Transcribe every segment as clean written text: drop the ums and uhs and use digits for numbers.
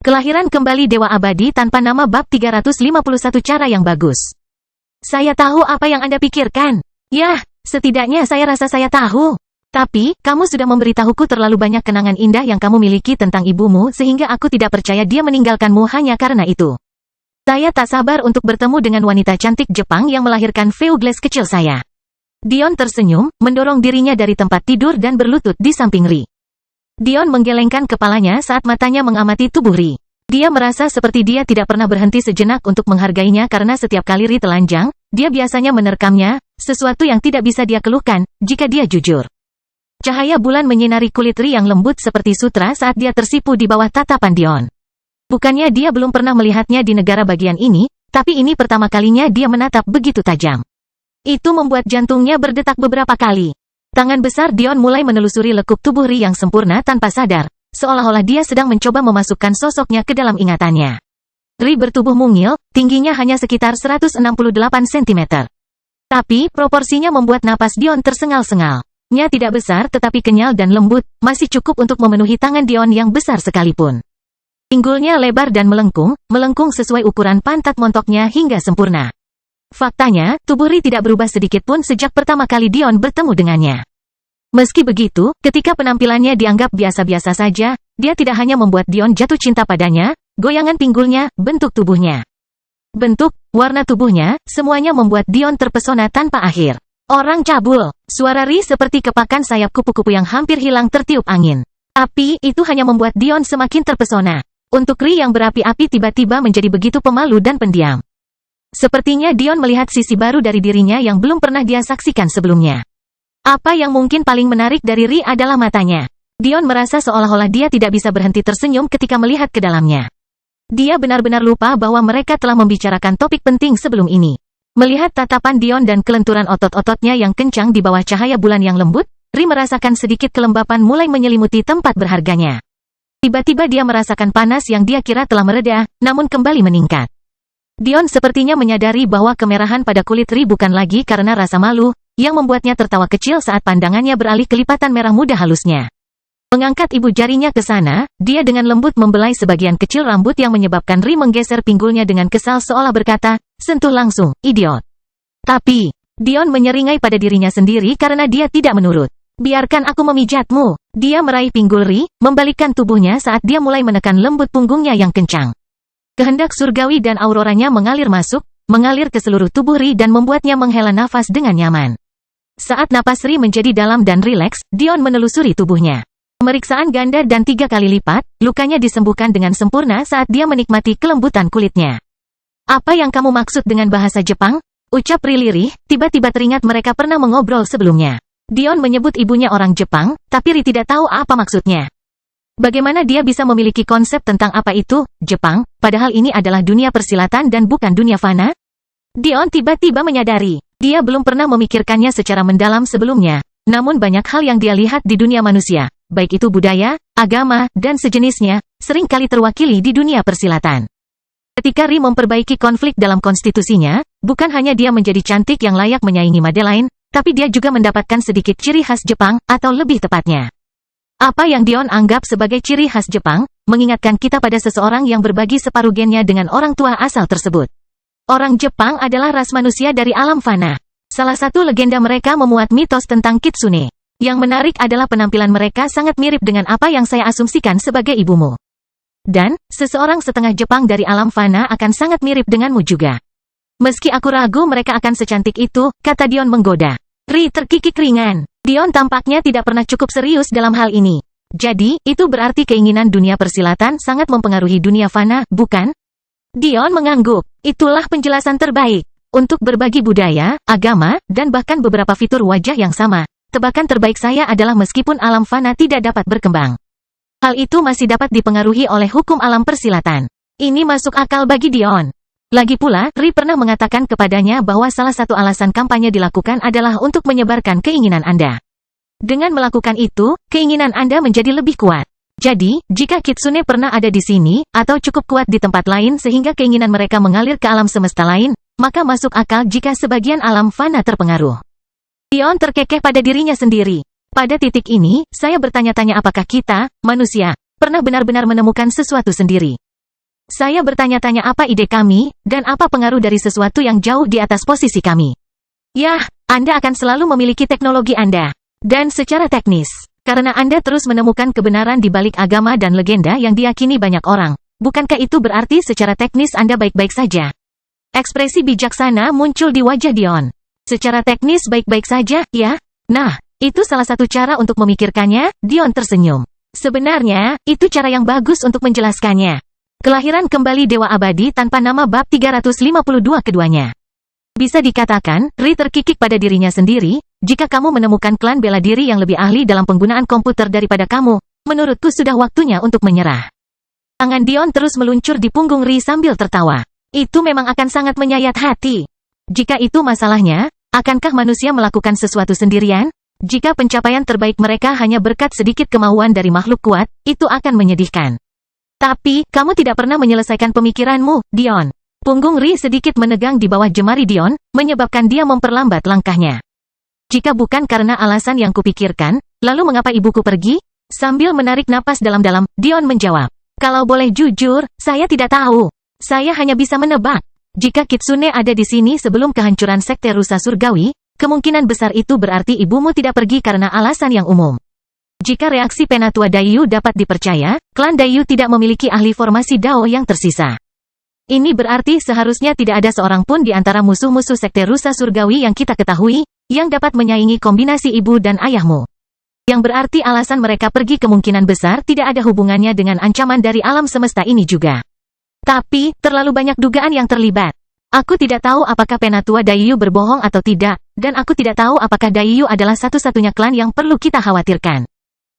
Kelahiran kembali Dewa Abadi tanpa nama bab 351 cara yang bagus. Saya tahu apa yang Anda pikirkan. Yah, setidaknya saya rasa saya tahu. Tapi, kamu sudah memberitahuku terlalu banyak kenangan indah yang kamu miliki tentang ibumu sehingga aku tidak percaya dia meninggalkanmu hanya karena itu. Saya tak sabar untuk bertemu dengan wanita cantik Jepang yang melahirkan Veugles kecil saya. Dion tersenyum, mendorong dirinya dari tempat tidur dan berlutut di samping Ri. Dion menggelengkan kepalanya saat matanya mengamati tubuh Ri. Dia merasa seperti dia tidak pernah berhenti sejenak untuk menghargainya karena setiap kali Ri telanjang, dia biasanya menerkamnya, sesuatu yang tidak bisa dia keluhkan, jika dia jujur. Cahaya bulan menyinari kulit Ri yang lembut seperti sutra saat dia tersipu di bawah tatapan Dion. Bukannya dia belum pernah melihatnya di negara bagian ini, tapi ini pertama kalinya dia menatap begitu tajam. Itu membuat jantungnya berdetak beberapa kali. Tangan besar Dion mulai menelusuri lekuk tubuh Ri yang sempurna tanpa sadar, seolah-olah dia sedang mencoba memasukkan sosoknya ke dalam ingatannya. Ri bertubuh mungil, tingginya hanya sekitar 168 cm. Tapi, proporsinya membuat napas Dion tersengal-sengal. Nya tidak besar tetapi kenyal dan lembut, masih cukup untuk memenuhi tangan Dion yang besar sekalipun. Pinggulnya lebar dan melengkung sesuai ukuran pantat montoknya hingga sempurna. Faktanya, tubuh Ri tidak berubah sedikit pun sejak pertama kali Dion bertemu dengannya. Meski begitu, ketika penampilannya dianggap biasa-biasa saja, dia tidak hanya membuat Dion jatuh cinta padanya, goyangan pinggulnya, bentuk tubuhnya. Bentuk, warna tubuhnya, semuanya membuat Dion terpesona tanpa akhir. Orang cabul, suara Ri seperti kepakan sayap kupu-kupu yang hampir hilang tertiup angin. Tapi, itu hanya membuat Dion semakin terpesona. Untuk Ri yang berapi-api tiba-tiba menjadi begitu pemalu dan pendiam. Sepertinya Dion melihat sisi baru dari dirinya yang belum pernah dia saksikan sebelumnya. Apa yang mungkin paling menarik dari Ri adalah matanya. Dion merasa seolah-olah dia tidak bisa berhenti tersenyum ketika melihat ke dalamnya. Dia benar-benar lupa bahwa mereka telah membicarakan topik penting sebelum ini. Melihat tatapan Dion dan kelenturan otot-ototnya yang kencang di bawah cahaya bulan yang lembut, Ri merasakan sedikit kelembapan mulai menyelimuti tempat berharganya. Tiba-tiba dia merasakan panas yang dia kira telah mereda, namun kembali meningkat. Dion sepertinya menyadari bahwa kemerahan pada kulit Ri bukan lagi karena rasa malu, yang membuatnya tertawa kecil saat pandangannya beralih ke lipatan merah muda halusnya. Mengangkat ibu jarinya ke sana, dia dengan lembut membelai sebagian kecil rambut yang menyebabkan Ri menggeser pinggulnya dengan kesal seolah berkata, sentuh langsung, idiot. Tapi, Dion menyeringai pada dirinya sendiri karena dia tidak menurut. Biarkan aku memijatmu. Dia meraih pinggul Ri, membalikkan tubuhnya saat dia mulai menekan lembut punggungnya yang kencang. Kehendak surgawi dan auroranya mengalir masuk, mengalir ke seluruh tubuh Ri dan membuatnya menghela nafas dengan nyaman. Saat napas Ri menjadi dalam dan rileks, Dion menelusuri tubuhnya. Pemeriksaan ganda dan 3 kali lipat, lukanya disembuhkan dengan sempurna saat dia menikmati kelembutan kulitnya. Apa yang kamu maksud dengan bahasa Jepang? Ucap Ri lirih, tiba-tiba teringat mereka pernah mengobrol sebelumnya. Dion menyebut ibunya orang Jepang, tapi Ri tidak tahu apa maksudnya. Bagaimana dia bisa memiliki konsep tentang apa itu, Jepang, padahal ini adalah dunia persilatan dan bukan dunia fana? Dion tiba-tiba menyadari, dia belum pernah memikirkannya secara mendalam sebelumnya, namun banyak hal yang dia lihat di dunia manusia, baik itu budaya, agama, dan sejenisnya, sering kali terwakili di dunia persilatan. Ketika Ri memperbaiki konflik dalam konstitusinya, bukan hanya dia menjadi cantik yang layak menyaingi Madeline, tapi dia juga mendapatkan sedikit ciri khas Jepang, atau lebih tepatnya. Apa yang Dion anggap sebagai ciri khas Jepang, mengingatkan kita pada seseorang yang berbagi separuh gennya dengan orang tua asal tersebut. Orang Jepang adalah ras manusia dari alam fana. Salah satu legenda mereka memuat mitos tentang kitsune. Yang menarik adalah penampilan mereka sangat mirip dengan apa yang saya asumsikan sebagai ibumu. Dan, seseorang setengah Jepang dari alam fana akan sangat mirip denganmu juga. Meski aku ragu mereka akan secantik itu, kata Dion menggoda. Ri terkikik ringan. Dion tampaknya tidak pernah cukup serius dalam hal ini. Jadi, itu berarti keinginan dunia persilatan sangat mempengaruhi dunia fana, bukan? Dion mengangguk. Itulah penjelasan terbaik. Untuk berbagi budaya, agama, dan bahkan beberapa fitur wajah yang sama, tebakan terbaik saya adalah meskipun alam fana tidak dapat berkembang. Hal itu masih dapat dipengaruhi oleh hukum alam persilatan. Ini masuk akal bagi Dion. Lagi pula, Ri pernah mengatakan kepadanya bahwa salah satu alasan kampanye dilakukan adalah untuk menyebarkan keinginan Anda. Dengan melakukan itu, keinginan Anda menjadi lebih kuat. Jadi, jika kitsune pernah ada di sini, atau cukup kuat di tempat lain sehingga keinginan mereka mengalir ke alam semesta lain, maka masuk akal jika sebagian alam fana terpengaruh. Dion terkekeh pada dirinya sendiri. Pada titik ini, saya bertanya-tanya apakah kita, manusia, pernah benar-benar menemukan sesuatu sendiri. Saya bertanya-tanya apa ide kami, dan apa pengaruh dari sesuatu yang jauh di atas posisi kami. Yah, Anda akan selalu memiliki teknologi Anda. Dan secara teknis, karena Anda terus menemukan kebenaran di balik agama dan legenda yang diyakini banyak orang, bukankah itu berarti secara teknis Anda baik-baik saja? Ekspresi bijaksana muncul di wajah Dion. Secara teknis baik-baik saja, ya? Nah, itu salah satu cara untuk memikirkannya, Dion tersenyum. Sebenarnya, itu cara yang bagus untuk menjelaskannya. Kelahiran kembali Dewa Abadi tanpa nama bab 352 keduanya. Bisa dikatakan, Ri terkikik pada dirinya sendiri, jika kamu menemukan klan bela diri yang lebih ahli dalam penggunaan komputer daripada kamu, menurutku sudah waktunya untuk menyerah. Tangan Dion terus meluncur di punggung Ri sambil tertawa. Itu memang akan sangat menyayat hati. Jika itu masalahnya, akankah manusia melakukan sesuatu sendirian? Jika pencapaian terbaik mereka hanya berkat sedikit kemauan dari makhluk kuat, itu akan menyedihkan. Tapi, kamu tidak pernah menyelesaikan pemikiranmu, Dion. Punggung Ri sedikit menegang di bawah jemari Dion, menyebabkan dia memperlambat langkahnya. Jika bukan karena alasan yang kupikirkan, lalu mengapa ibuku pergi? Sambil menarik napas dalam-dalam, Dion menjawab. Kalau boleh jujur, saya tidak tahu. Saya hanya bisa menebak. Jika Kitsune ada di sini sebelum kehancuran sekte rusa surgawi, kemungkinan besar itu berarti ibumu tidak pergi karena alasan yang umum. Jika reaksi Penatua Daiyu dapat dipercaya, klan Daiyu tidak memiliki ahli formasi Dao yang tersisa. Ini berarti seharusnya tidak ada seorang pun di antara musuh-musuh sekte rusa surgawi yang kita ketahui, yang dapat menyaingi kombinasi ibu dan ayahmu. Yang berarti alasan mereka pergi kemungkinan besar tidak ada hubungannya dengan ancaman dari alam semesta ini juga. Tapi, terlalu banyak dugaan yang terlibat. Aku tidak tahu apakah Penatua Daiyu berbohong atau tidak, dan aku tidak tahu apakah Daiyu adalah satu-satunya klan yang perlu kita khawatirkan.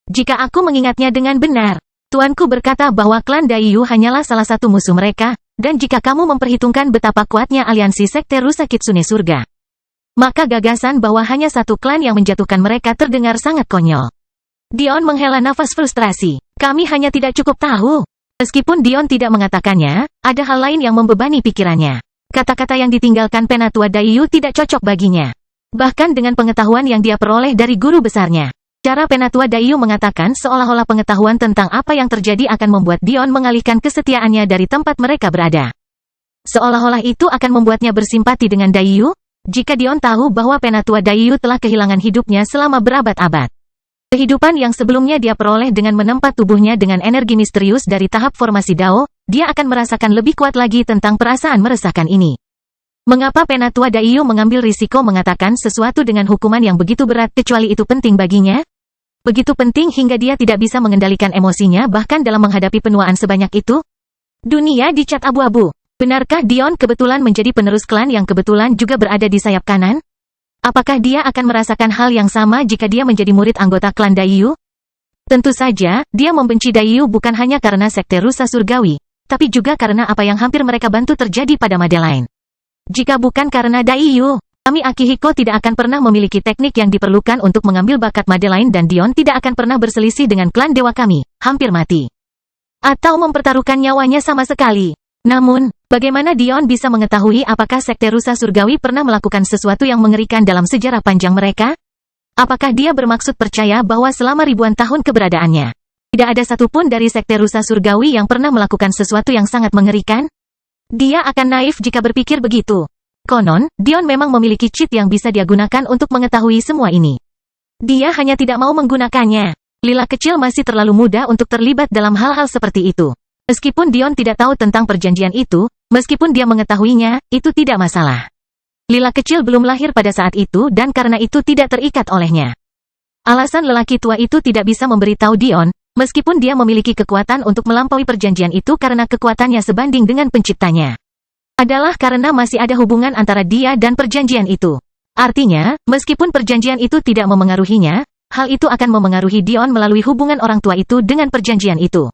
Jika aku mengingatnya dengan benar, tuanku berkata bahwa klan Daiyu hanyalah salah satu musuh mereka, dan jika kamu memperhitungkan betapa kuatnya aliansi sekte rusa Kitsune Surga, maka gagasan bahwa hanya satu klan yang menjatuhkan mereka terdengar sangat konyol. Dion menghela nafas frustrasi. Kami hanya tidak cukup tahu. Meskipun Dion tidak mengatakannya, ada hal lain yang membebani pikirannya. Kata-kata yang ditinggalkan Penatua Daiyu tidak cocok baginya. Bahkan dengan pengetahuan yang dia peroleh dari guru besarnya. Cara Penatua Daiyu mengatakan seolah-olah pengetahuan tentang apa yang terjadi akan membuat Dion mengalihkan kesetiaannya dari tempat mereka berada. Seolah-olah itu akan membuatnya bersimpati dengan Daiyu, jika Dion tahu bahwa Penatua Daiyu telah kehilangan hidupnya selama berabad-abad. Kehidupan yang sebelumnya dia peroleh dengan menempa tubuhnya dengan energi misterius dari tahap formasi Dao, dia akan merasakan lebih kuat lagi tentang perasaan meresahkan ini. Mengapa Penatua Daiyu mengambil risiko mengatakan sesuatu dengan hukuman yang begitu berat kecuali itu penting baginya? Begitu penting hingga dia tidak bisa mengendalikan emosinya bahkan dalam menghadapi penuaan sebanyak itu? Dunia dicat abu-abu. Benarkah Dion kebetulan menjadi penerus klan yang kebetulan juga berada di sayap kanan? Apakah dia akan merasakan hal yang sama jika dia menjadi murid anggota klan Daiyu? Tentu saja, dia membenci Daiyu bukan hanya karena sekte rusa surgawi, tapi juga karena apa yang hampir mereka bantu terjadi pada Madeline. Jika bukan karena Daiyu, kami Akihiko tidak akan pernah memiliki teknik yang diperlukan untuk mengambil bakat Madeline dan Dion tidak akan pernah berselisih dengan klan dewa kami, hampir mati. Atau mempertaruhkan nyawanya sama sekali. Namun, bagaimana Dion bisa mengetahui apakah sekte rusa surgawi pernah melakukan sesuatu yang mengerikan dalam sejarah panjang mereka? Apakah dia bermaksud percaya bahwa selama ribuan tahun keberadaannya, tidak ada satupun dari sekte rusa surgawi yang pernah melakukan sesuatu yang sangat mengerikan? Dia akan naif jika berpikir begitu. Konon, Dion memang memiliki cheat yang bisa dia gunakan untuk mengetahui semua ini. Dia hanya tidak mau menggunakannya. Lila kecil masih terlalu muda untuk terlibat dalam hal-hal seperti itu. Meskipun Dion tidak tahu tentang perjanjian itu, meskipun dia mengetahuinya, itu tidak masalah. Lila kecil belum lahir pada saat itu dan karena itu tidak terikat olehnya. Alasan lelaki tua itu tidak bisa memberitahu Dion, meskipun dia memiliki kekuatan untuk melampaui perjanjian itu karena kekuatannya sebanding dengan penciptanya, adalah karena masih ada hubungan antara dia dan perjanjian itu. Artinya, meskipun perjanjian itu tidak memengaruhinya, hal itu akan memengaruhi Dion melalui hubungan orang tua itu dengan perjanjian itu.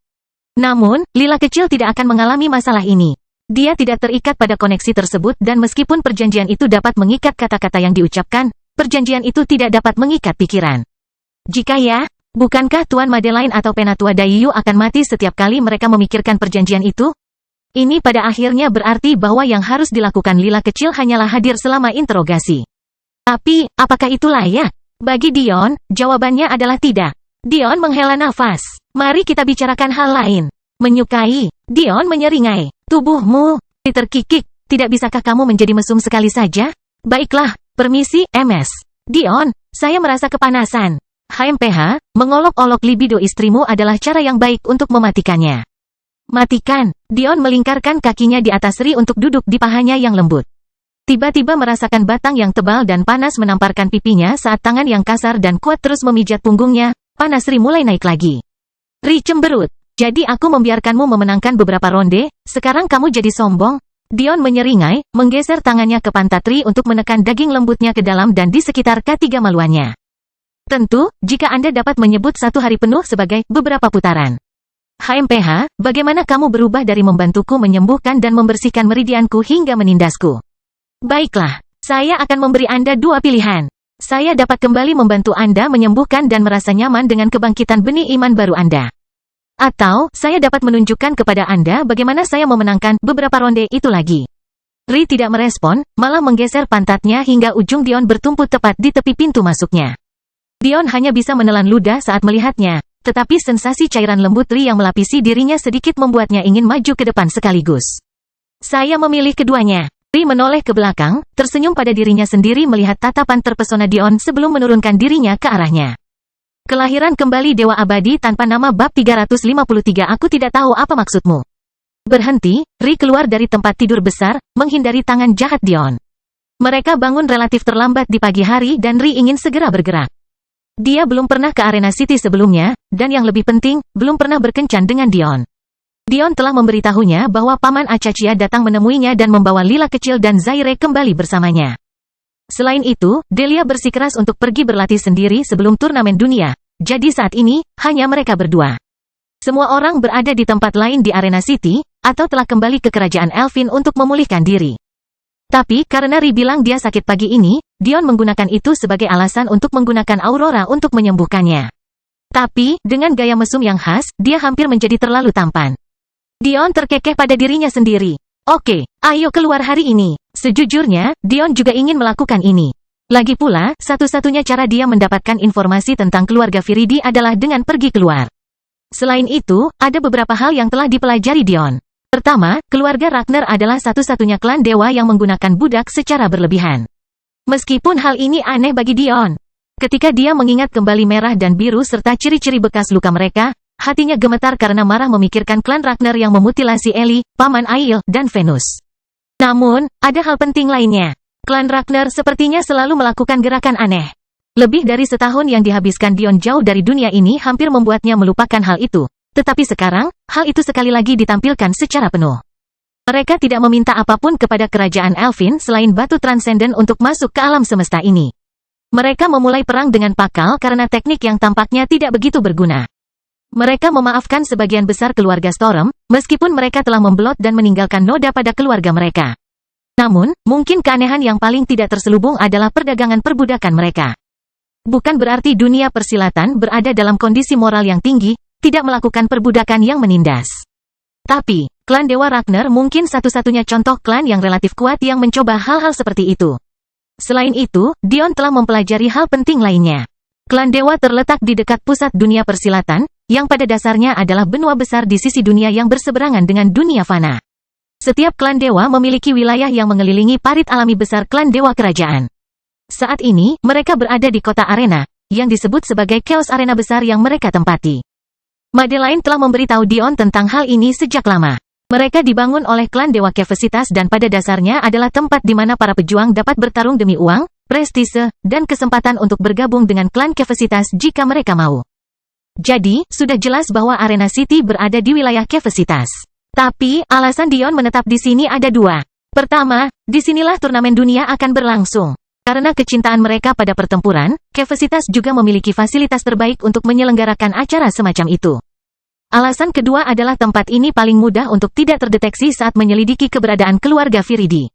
Namun, Lila kecil tidak akan mengalami masalah ini. Dia tidak terikat pada koneksi tersebut dan meskipun perjanjian itu dapat mengikat kata-kata yang diucapkan, perjanjian itu tidak dapat mengikat pikiran. Jika ya, bukankah Tuan Madeline atau Penatua Daiyu akan mati setiap kali mereka memikirkan perjanjian itu? Ini pada akhirnya berarti bahwa yang harus dilakukan Lila kecil hanyalah hadir selama interogasi. Tapi, apakah itu layak? Bagi Dion, jawabannya adalah tidak. Dion menghela nafas. Mari kita bicarakan hal lain. Menyukai. Dion menyeringai. Tubuhmu terkikik. Tidak bisakah kamu menjadi mesum sekali saja? Baiklah, permisi, MS. Dion, saya merasa kepanasan. HMPH, mengolok-olok libido istrimu adalah cara yang baik untuk mematikannya. Matikan. Dion melingkarkan kakinya di atas Ri untuk duduk di pahanya yang lembut. Tiba-tiba merasakan batang yang tebal dan panas menamparkan pipinya saat tangan yang kasar dan kuat terus memijat punggungnya. Panas Ri mulai naik lagi. Ri cemberut. Jadi aku membiarkanmu memenangkan beberapa ronde, sekarang kamu jadi sombong? Dion menyeringai, menggeser tangannya ke pantat Ri untuk menekan daging lembutnya ke dalam dan di sekitar ketiga maluannya. Tentu, jika Anda dapat menyebut 1 hari penuh sebagai beberapa putaran. HMPH, bagaimana kamu berubah dari membantuku menyembuhkan dan membersihkan meridianku hingga menindasku? Baiklah, saya akan memberi Anda 2 pilihan. Saya dapat kembali membantu Anda menyembuhkan dan merasa nyaman dengan kebangkitan benih iman baru Anda. Atau, saya dapat menunjukkan kepada Anda bagaimana saya memenangkan beberapa ronde itu lagi. Ri tidak merespon, malah menggeser pantatnya hingga ujung Dion bertumpu tepat di tepi pintu masuknya. Dion hanya bisa menelan ludah saat melihatnya. Tetapi sensasi cairan lembut Ri yang melapisi dirinya sedikit membuatnya ingin maju ke depan sekaligus. Saya memilih keduanya. Ri menoleh ke belakang, tersenyum pada dirinya sendiri melihat tatapan terpesona Dion sebelum menurunkan dirinya ke arahnya. Kelahiran kembali Dewa Abadi tanpa nama bab 353. Aku tidak tahu apa maksudmu. Berhenti, Ri keluar dari tempat tidur besar, menghindari tangan jahat Dion. Mereka bangun relatif terlambat di pagi hari dan Ri ingin segera bergerak. Dia belum pernah ke Arena City sebelumnya, dan yang lebih penting, belum pernah berkencan dengan Dion. Dion telah memberitahunya bahwa Paman Acachia datang menemuinya dan membawa Lila kecil dan Zaire kembali bersamanya. Selain itu, Delia bersikeras untuk pergi berlatih sendiri sebelum turnamen dunia, jadi saat ini, hanya mereka berdua. Semua orang berada di tempat lain di Arena City, atau telah kembali ke kerajaan Elfin untuk memulihkan diri. Tapi, karena Ri bilang dia sakit pagi ini, Dion menggunakan itu sebagai alasan untuk menggunakan Aurora untuk menyembuhkannya. Tapi, dengan gaya mesum yang khas, dia hampir menjadi terlalu tampan. Dion terkekeh pada dirinya sendiri. Oke, ayo keluar hari ini. Sejujurnya, Dion juga ingin melakukan ini. Lagi pula, satu-satunya cara dia mendapatkan informasi tentang keluarga Viridi adalah dengan pergi keluar. Selain itu, ada beberapa hal yang telah dipelajari Dion. Pertama, keluarga Ragnar adalah satu-satunya klan dewa yang menggunakan budak secara berlebihan. Meskipun hal ini aneh bagi Dion. Ketika dia mengingat kembali merah dan biru serta ciri-ciri bekas luka mereka, hatinya gemetar karena marah memikirkan klan Ragnar yang memutilasi Eli, Paman Aiel, dan Venus. Namun, ada hal penting lainnya. Klan Ragnar sepertinya selalu melakukan gerakan aneh. Lebih dari setahun yang dihabiskan Dion jauh dari dunia ini hampir membuatnya melupakan hal itu. Tetapi sekarang, hal itu sekali lagi ditampilkan secara penuh. Mereka tidak meminta apapun kepada kerajaan Elfin selain batu transenden untuk masuk ke alam semesta ini. Mereka memulai perang dengan pakal karena teknik yang tampaknya tidak begitu berguna. Mereka memaafkan sebagian besar keluarga Storm, meskipun mereka telah membelot dan meninggalkan noda pada keluarga mereka. Namun, mungkin keanehan yang paling tidak terselubung adalah perdagangan perbudakan mereka. Bukan berarti dunia persilatan berada dalam kondisi moral yang tinggi, tidak melakukan perbudakan yang menindas. Tapi, klan Dewa Ragnar mungkin satu-satunya contoh klan yang relatif kuat yang mencoba hal-hal seperti itu. Selain itu, Dion telah mempelajari hal penting lainnya. Klan Dewa terletak di dekat pusat dunia persilatan, yang pada dasarnya adalah benua besar di sisi dunia yang berseberangan dengan dunia fana. Setiap klan Dewa memiliki wilayah yang mengelilingi parit alami besar klan Dewa Kerajaan. Saat ini, mereka berada di kota Arena, yang disebut sebagai Chaos Arena besar yang mereka tempati. Madeline telah memberitahu Dion tentang hal ini sejak lama. Mereka dibangun oleh klan Dewa Kefesitas dan pada dasarnya adalah tempat di mana para pejuang dapat bertarung demi uang, prestise, dan kesempatan untuk bergabung dengan klan Kefesitas jika mereka mau. Jadi, sudah jelas bahwa Arena City berada di wilayah Kefesitas. Tapi, alasan Dion menetap di sini ada 2. Pertama, disinilah turnamen dunia akan berlangsung. Karena kecintaan mereka pada pertempuran, Kefesitas juga memiliki fasilitas terbaik untuk menyelenggarakan acara semacam itu. Alasan kedua adalah tempat ini paling mudah untuk tidak terdeteksi saat menyelidiki keberadaan keluarga Viridi.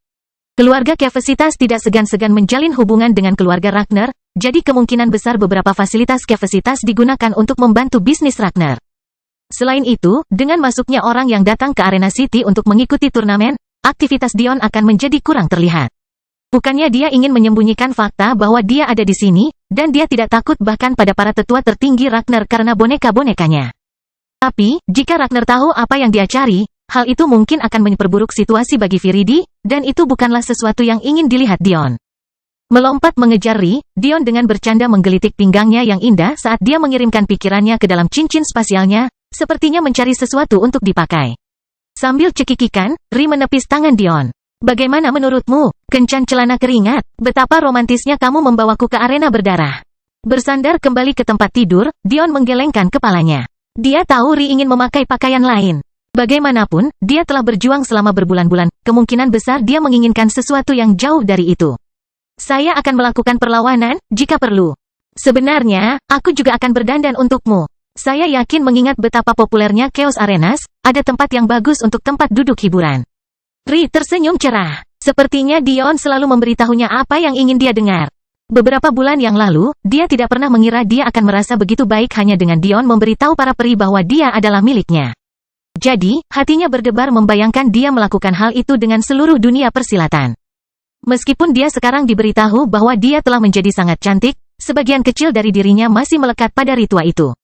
Keluarga Kefesitas tidak segan-segan menjalin hubungan dengan keluarga Ragnar, jadi kemungkinan besar beberapa fasilitas Kefesitas digunakan untuk membantu bisnis Ragnar. Selain itu, dengan masuknya orang yang datang ke Arena City untuk mengikuti turnamen, aktivitas Dion akan menjadi kurang terlihat. Bukannya dia ingin menyembunyikan fakta bahwa dia ada di sini, dan dia tidak takut bahkan pada para tetua tertinggi Ragnar karena boneka-bonekanya. Tapi, jika Ragnar tahu apa yang dia cari, hal itu mungkin akan memperburuk situasi bagi Viridi, dan itu bukanlah sesuatu yang ingin dilihat Dion. Melompat mengejar Ri, Dion dengan bercanda menggelitik pinggangnya yang indah saat dia mengirimkan pikirannya ke dalam cincin spasialnya, sepertinya mencari sesuatu untuk dipakai. Sambil cekikikan, Ri menepis tangan Dion. Bagaimana menurutmu, kencan celana keringat? Betapa romantisnya kamu membawaku ke arena berdarah. Bersandar kembali ke tempat tidur, Dion menggelengkan kepalanya. Dia tahu Ri ingin memakai pakaian lain. Bagaimanapun, dia telah berjuang selama berbulan-bulan, kemungkinan besar dia menginginkan sesuatu yang jauh dari itu. Saya akan melakukan perlawanan, jika perlu. Sebenarnya, aku juga akan berdandan untukmu. Saya yakin mengingat betapa populernya Chaos Arenas, ada tempat yang bagus untuk tempat duduk hiburan. Ri tersenyum cerah. Sepertinya Dion selalu memberitahunya apa yang ingin dia dengar. Beberapa bulan yang lalu, dia tidak pernah mengira dia akan merasa begitu baik hanya dengan Dion memberitahu para peri bahwa dia adalah miliknya. Jadi, hatinya berdebar membayangkan dia melakukan hal itu dengan seluruh dunia persilatan. Meskipun dia sekarang diberitahu bahwa dia telah menjadi sangat cantik, sebagian kecil dari dirinya masih melekat pada ritual itu.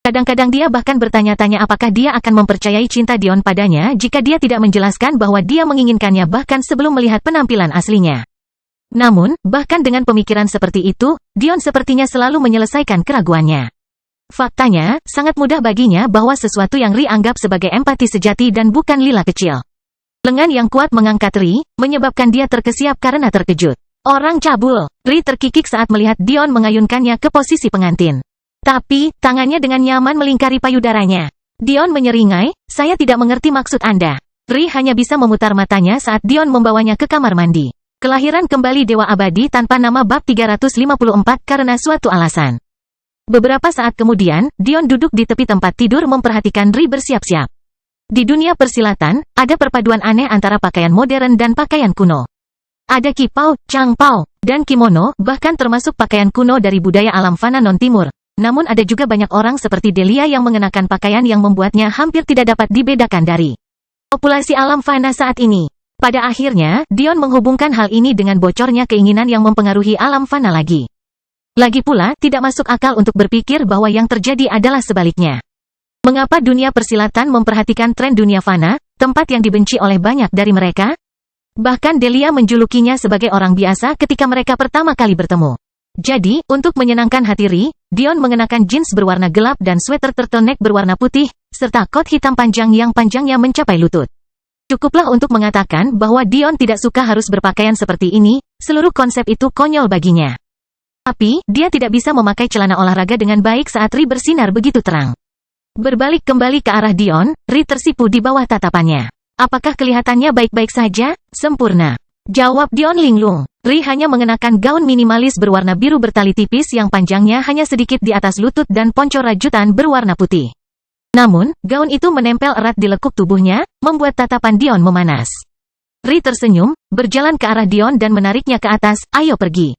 Kadang-kadang dia bahkan bertanya-tanya apakah dia akan mempercayai cinta Dion padanya jika dia tidak menjelaskan bahwa dia menginginkannya bahkan sebelum melihat penampilan aslinya. Namun, bahkan dengan pemikiran seperti itu, Dion sepertinya selalu menyelesaikan keraguannya. Faktanya, sangat mudah baginya bahwa sesuatu yang Ri anggap sebagai empati sejati dan bukan lila kecil. Lengan yang kuat mengangkat Ri, menyebabkan dia terkesiap karena terkejut. Orang cabul, Ri terkikik saat melihat Dion mengayunkannya ke posisi pengantin. Tapi, tangannya dengan nyaman melingkari payudaranya. Dion menyeringai, saya tidak mengerti maksud Anda. Ri hanya bisa memutar matanya saat Dion membawanya ke kamar mandi. Kelahiran kembali Dewa Abadi tanpa nama bab 354 karena suatu alasan. Beberapa saat kemudian, Dion duduk di tepi tempat tidur memperhatikan Ri bersiap-siap. Di dunia persilatan, ada perpaduan aneh antara pakaian modern dan pakaian kuno. Ada kipau, changpao, dan kimono, bahkan termasuk pakaian kuno dari budaya alam fana non-timur. Namun ada juga banyak orang seperti Delia yang mengenakan pakaian yang membuatnya hampir tidak dapat dibedakan dari populasi alam fana saat ini. Pada akhirnya, Dion menghubungkan hal ini dengan bocornya keinginan yang mempengaruhi alam fana lagi. Lagi pula, tidak masuk akal untuk berpikir bahwa yang terjadi adalah sebaliknya. Mengapa dunia persilatan memperhatikan tren dunia fana, tempat yang dibenci oleh banyak dari mereka? Bahkan Delia menjulukinya sebagai orang biasa ketika mereka pertama kali bertemu. Jadi, untuk menyenangkan hati Ri, Dion mengenakan jeans berwarna gelap dan sweater turtleneck berwarna putih, serta kot hitam panjang yang panjangnya mencapai lutut. Cukuplah untuk mengatakan bahwa Dion tidak suka harus berpakaian seperti ini, seluruh konsep itu konyol baginya. Tapi, dia tidak bisa memakai celana olahraga dengan baik saat Ri bersinar begitu terang. Berbalik kembali ke arah Dion, Ri tersipu di bawah tatapannya. Apakah kelihatannya baik-baik saja? Sempurna. Jawab Dion linglung. Ri hanya mengenakan gaun minimalis berwarna biru bertali tipis yang panjangnya hanya sedikit di atas lutut dan ponco rajutan berwarna putih. Namun, gaun itu menempel erat di lekuk tubuhnya, membuat tatapan Dion memanas. Ri tersenyum, berjalan ke arah Dion dan menariknya ke atas, ayo pergi.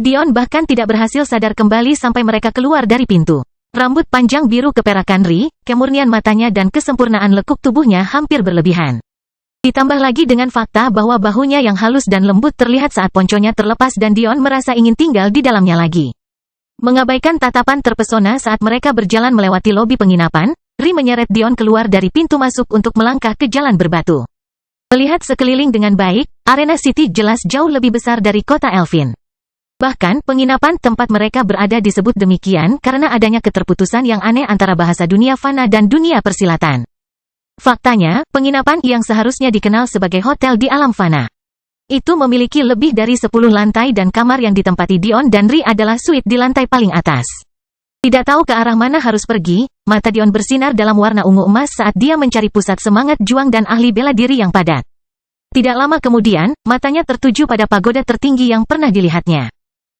Dion bahkan tidak berhasil sadar kembali sampai mereka keluar dari pintu. Rambut panjang biru keperakan Ri, kemurnian matanya dan kesempurnaan lekuk tubuhnya hampir berlebihan. Ditambah lagi dengan fakta bahwa bahunya yang halus dan lembut terlihat saat ponconya terlepas dan Dion merasa ingin tinggal di dalamnya lagi. Mengabaikan tatapan terpesona saat mereka berjalan melewati lobi penginapan, Ri menyeret Dion keluar dari pintu masuk untuk melangkah ke jalan berbatu. Melihat sekeliling dengan baik, Arena City jelas jauh lebih besar dari kota Elfin. Bahkan, penginapan tempat mereka berada disebut demikian karena adanya keterputusan yang aneh antara bahasa dunia fana dan dunia persilatan. Faktanya, penginapan yang seharusnya dikenal sebagai hotel di alam fana itu memiliki lebih dari 10 lantai dan kamar yang ditempati Dion dan Ri adalah suite di lantai paling atas. Tidak tahu ke arah mana harus pergi, mata Dion bersinar dalam warna ungu emas saat dia mencari pusat semangat juang dan ahli bela diri yang padat. Tidak lama kemudian, matanya tertuju pada pagoda tertinggi yang pernah dilihatnya.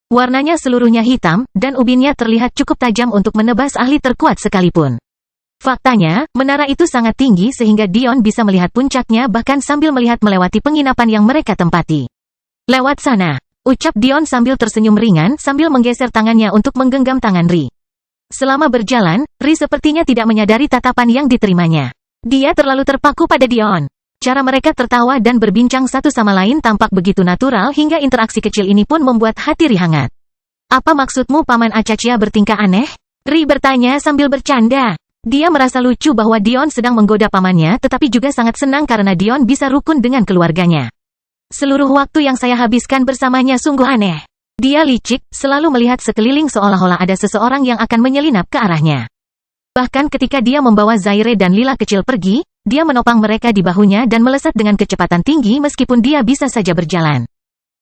Warnanya seluruhnya hitam, dan ubinnya terlihat cukup tajam untuk menebas ahli terkuat sekalipun. Faktanya, menara itu sangat tinggi sehingga Dion bisa melihat puncaknya bahkan sambil melihat melewati penginapan yang mereka tempati. Lewat sana, ucap Dion sambil tersenyum ringan sambil menggeser tangannya untuk menggenggam tangan Ri. Selama berjalan, Ri sepertinya tidak menyadari tatapan yang diterimanya. Dia terlalu terpaku pada Dion. Cara mereka tertawa dan berbincang satu sama lain tampak begitu natural hingga interaksi kecil ini pun membuat hati Ri hangat. Apa maksudmu Paman Acacia bertingkah aneh? Ri bertanya sambil bercanda. Dia merasa lucu bahwa Dion sedang menggoda pamannya tetapi juga sangat senang karena Dion bisa rukun dengan keluarganya. Seluruh waktu yang saya habiskan bersamanya sungguh aneh. Dia licik, selalu melihat sekeliling seolah-olah ada seseorang yang akan menyelinap ke arahnya. Bahkan ketika dia membawa Zaire dan Lila kecil pergi, dia menopang mereka di bahunya dan melesat dengan kecepatan tinggi meskipun dia bisa saja berjalan.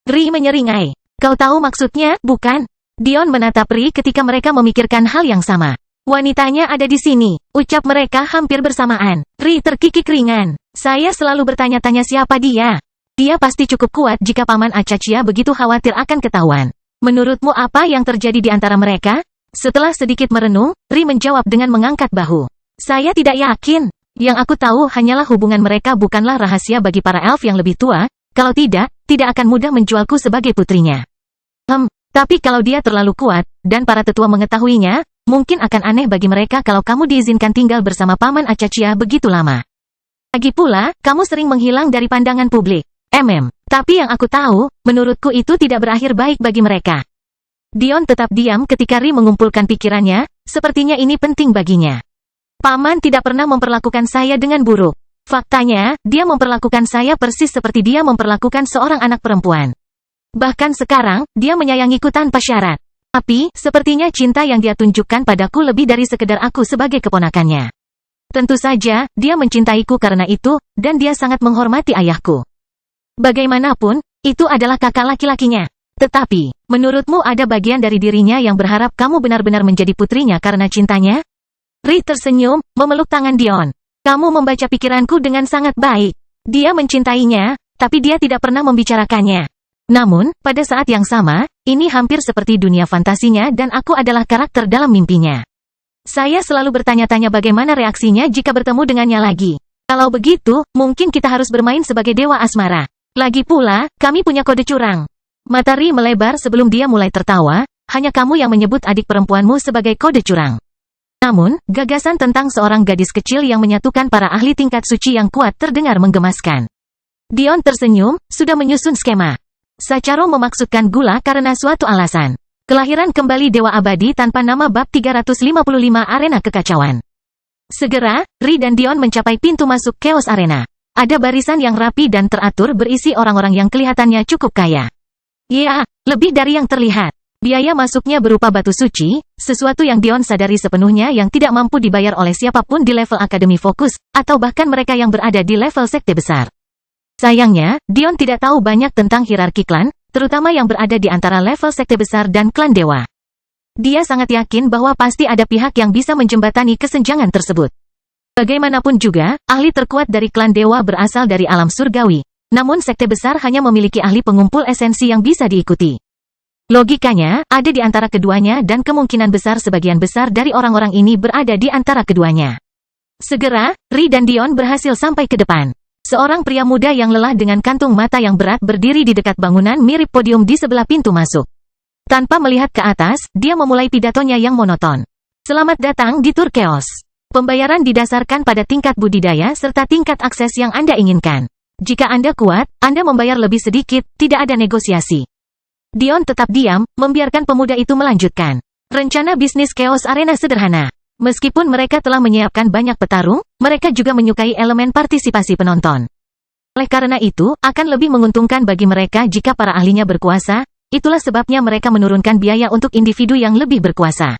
Ri menyeringai. Kau tahu maksudnya, bukan? Dion menatap Ri ketika mereka memikirkan hal yang sama. Wanitanya ada di sini, ucap mereka hampir bersamaan. Ri terkikik ringan. Saya selalu bertanya-tanya siapa dia. Dia pasti cukup kuat jika Paman Acachia begitu khawatir akan ketahuan. Menurutmu apa yang terjadi di antara mereka? Setelah sedikit merenung, Ri menjawab dengan mengangkat bahu. Saya tidak yakin. Yang aku tahu hanyalah hubungan mereka bukanlah rahasia bagi para elf yang lebih tua. Kalau tidak akan mudah menjualku sebagai putrinya. Tapi kalau dia terlalu kuat, dan para tetua mengetahuinya, mungkin akan aneh bagi mereka kalau kamu diizinkan tinggal bersama Paman Acachia begitu lama. Lagi pula, kamu sering menghilang dari pandangan publik. Tapi yang aku tahu, menurutku itu tidak berakhir baik bagi mereka. Dion tetap diam ketika Ri mengumpulkan pikirannya, sepertinya ini penting baginya. Paman tidak pernah memperlakukan saya dengan buruk. Faktanya, dia memperlakukan saya persis seperti dia memperlakukan seorang anak perempuan. Bahkan sekarang, dia menyayangiku tanpa syarat. Tapi, sepertinya cinta yang dia tunjukkan padaku lebih dari sekedar aku sebagai keponakannya. Tentu saja, dia mencintaiku karena itu, dan dia sangat menghormati ayahku. Bagaimanapun, itu adalah kakak laki-lakinya. Tetapi, menurutmu ada bagian dari dirinya yang berharap kamu benar-benar menjadi putrinya karena cintanya? Ri tersenyum, memeluk tangan Dion. Kamu membaca pikiranku dengan sangat baik. Dia mencintainya, tapi dia tidak pernah membicarakannya. Namun, pada saat yang sama, ini hampir seperti dunia fantasinya dan aku adalah karakter dalam mimpinya. Saya selalu bertanya-tanya bagaimana reaksinya jika bertemu dengannya lagi. Kalau begitu, mungkin kita harus bermain sebagai dewa asmara. Lagi pula, kami punya kode curang. Mata Ri melebar sebelum dia mulai tertawa, hanya kamu yang menyebut adik perempuanmu sebagai kode curang. Namun, gagasan tentang seorang gadis kecil yang menyatukan para ahli tingkat suci yang kuat terdengar menggemaskan. Dion tersenyum, sudah menyusun skema. Sacharo memaksudkan gula karena suatu alasan. Kelahiran kembali Dewa Abadi tanpa nama bab 355 Arena Kekacauan. Segera, Ri dan Dion mencapai pintu masuk Chaos Arena. Ada barisan yang rapi dan teratur berisi orang-orang yang kelihatannya cukup kaya. Ya, lebih dari yang terlihat. Biaya masuknya berupa batu suci, sesuatu yang Dion sadari sepenuhnya yang tidak mampu dibayar oleh siapapun di level Akademi Fokus, atau bahkan mereka yang berada di level sekte besar. Sayangnya, Dion tidak tahu banyak tentang hierarki klan, terutama yang berada di antara level sekte besar dan klan dewa. Dia sangat yakin bahwa pasti ada pihak yang bisa menjembatani kesenjangan tersebut. Bagaimanapun juga, ahli terkuat dari klan dewa berasal dari alam surgawi. Namun sekte besar hanya memiliki ahli pengumpul esensi yang bisa diikuti. Logikanya, ada di antara keduanya dan kemungkinan besar sebagian besar dari orang-orang ini berada di antara keduanya. Segera, Ri dan Dion berhasil sampai ke depan. Seorang pria muda yang lelah dengan kantung mata yang berat berdiri di dekat bangunan mirip podium di sebelah pintu masuk. Tanpa melihat ke atas, dia memulai pidatonya yang monoton. Selamat datang di Tur Chaos. Pembayaran didasarkan pada tingkat budidaya serta tingkat akses yang Anda inginkan. Jika Anda kuat, Anda membayar lebih sedikit, tidak ada negosiasi. Dion tetap diam, membiarkan pemuda itu melanjutkan. Rencana bisnis Chaos Arena sederhana. Meskipun mereka telah menyiapkan banyak petarung, mereka juga menyukai elemen partisipasi penonton. Oleh karena itu, akan lebih menguntungkan bagi mereka jika para ahlinya berkuasa, itulah sebabnya mereka menurunkan biaya untuk individu yang lebih berkuasa.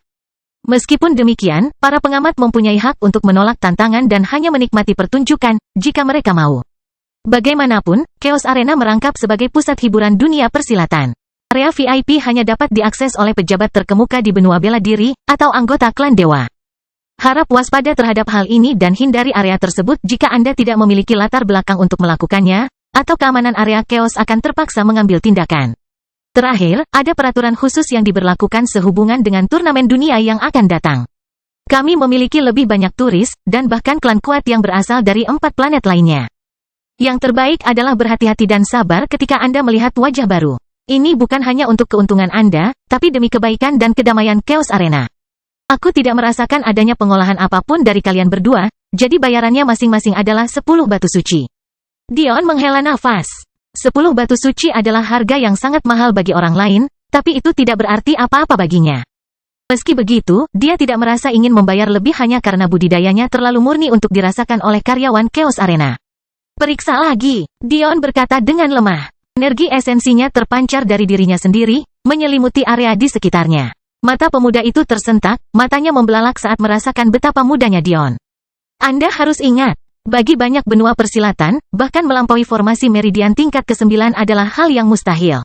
Meskipun demikian, para pengamat mempunyai hak untuk menolak tantangan dan hanya menikmati pertunjukan, jika mereka mau. Bagaimanapun, Chaos Arena merangkap sebagai pusat hiburan dunia persilatan. Area VIP hanya dapat diakses oleh pejabat terkemuka di benua bela diri, atau anggota klan dewa. Harap waspada terhadap hal ini dan hindari area tersebut jika Anda tidak memiliki latar belakang untuk melakukannya, atau keamanan area Chaos akan terpaksa mengambil tindakan. Terakhir, ada peraturan khusus yang diberlakukan sehubungan dengan turnamen dunia yang akan datang. Kami memiliki lebih banyak turis, dan bahkan klan kuat yang berasal dari 4 planet lainnya. Yang terbaik adalah berhati-hati dan sabar ketika Anda melihat wajah baru. Ini bukan hanya untuk keuntungan Anda, tapi demi kebaikan dan kedamaian Chaos Arena. Aku tidak merasakan adanya pengolahan apapun dari kalian berdua, jadi bayarannya masing-masing adalah 10 batu suci. Dion menghela nafas. 10 batu suci adalah harga yang sangat mahal bagi orang lain, tapi itu tidak berarti apa-apa baginya. Meski begitu, dia tidak merasa ingin membayar lebih hanya karena budidayanya terlalu murni untuk dirasakan oleh karyawan Chaos Arena. Periksa lagi, Dion berkata dengan lemah. Energi esensinya terpancar dari dirinya sendiri, menyelimuti area di sekitarnya. Mata pemuda itu tersentak, matanya membelalak saat merasakan betapa mudanya Dion. Anda harus ingat, bagi banyak benua persilatan, bahkan melampaui formasi meridian tingkat ke-9 adalah hal yang mustahil.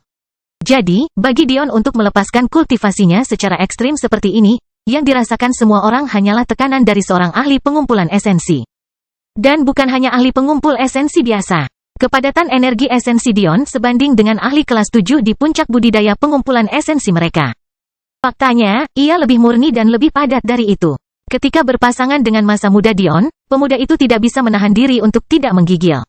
Jadi, bagi Dion untuk melepaskan kultivasinya secara ekstrim seperti ini, yang dirasakan semua orang hanyalah tekanan dari seorang ahli pengumpulan esensi. Dan bukan hanya ahli pengumpul esensi biasa. Kepadatan energi esensi Dion sebanding dengan ahli kelas 7 di puncak budidaya pengumpulan esensi mereka. Faktanya, ia lebih murni dan lebih padat dari itu. Ketika berpasangan dengan masa muda Dion, pemuda itu tidak bisa menahan diri untuk tidak menggigil.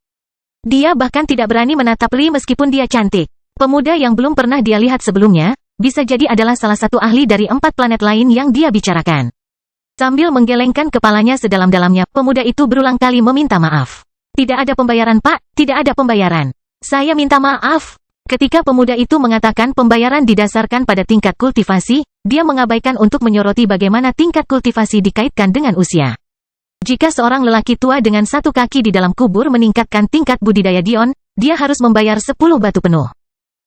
Dia bahkan tidak berani menatap Ri meskipun dia cantik. Pemuda yang belum pernah dia lihat sebelumnya, bisa jadi adalah salah satu ahli dari 4 planet lain yang dia bicarakan. Sambil menggelengkan kepalanya sedalam-dalamnya, pemuda itu berulang kali meminta maaf. Tidak ada pembayaran Pak, tidak ada pembayaran. Saya minta maaf. Ketika pemuda itu mengatakan pembayaran didasarkan pada tingkat kultivasi, dia mengabaikan untuk menyoroti bagaimana tingkat kultivasi dikaitkan dengan usia. Jika seorang lelaki tua dengan 1 kaki di dalam kubur meningkatkan tingkat budidaya Dion, dia harus membayar 10 batu penuh.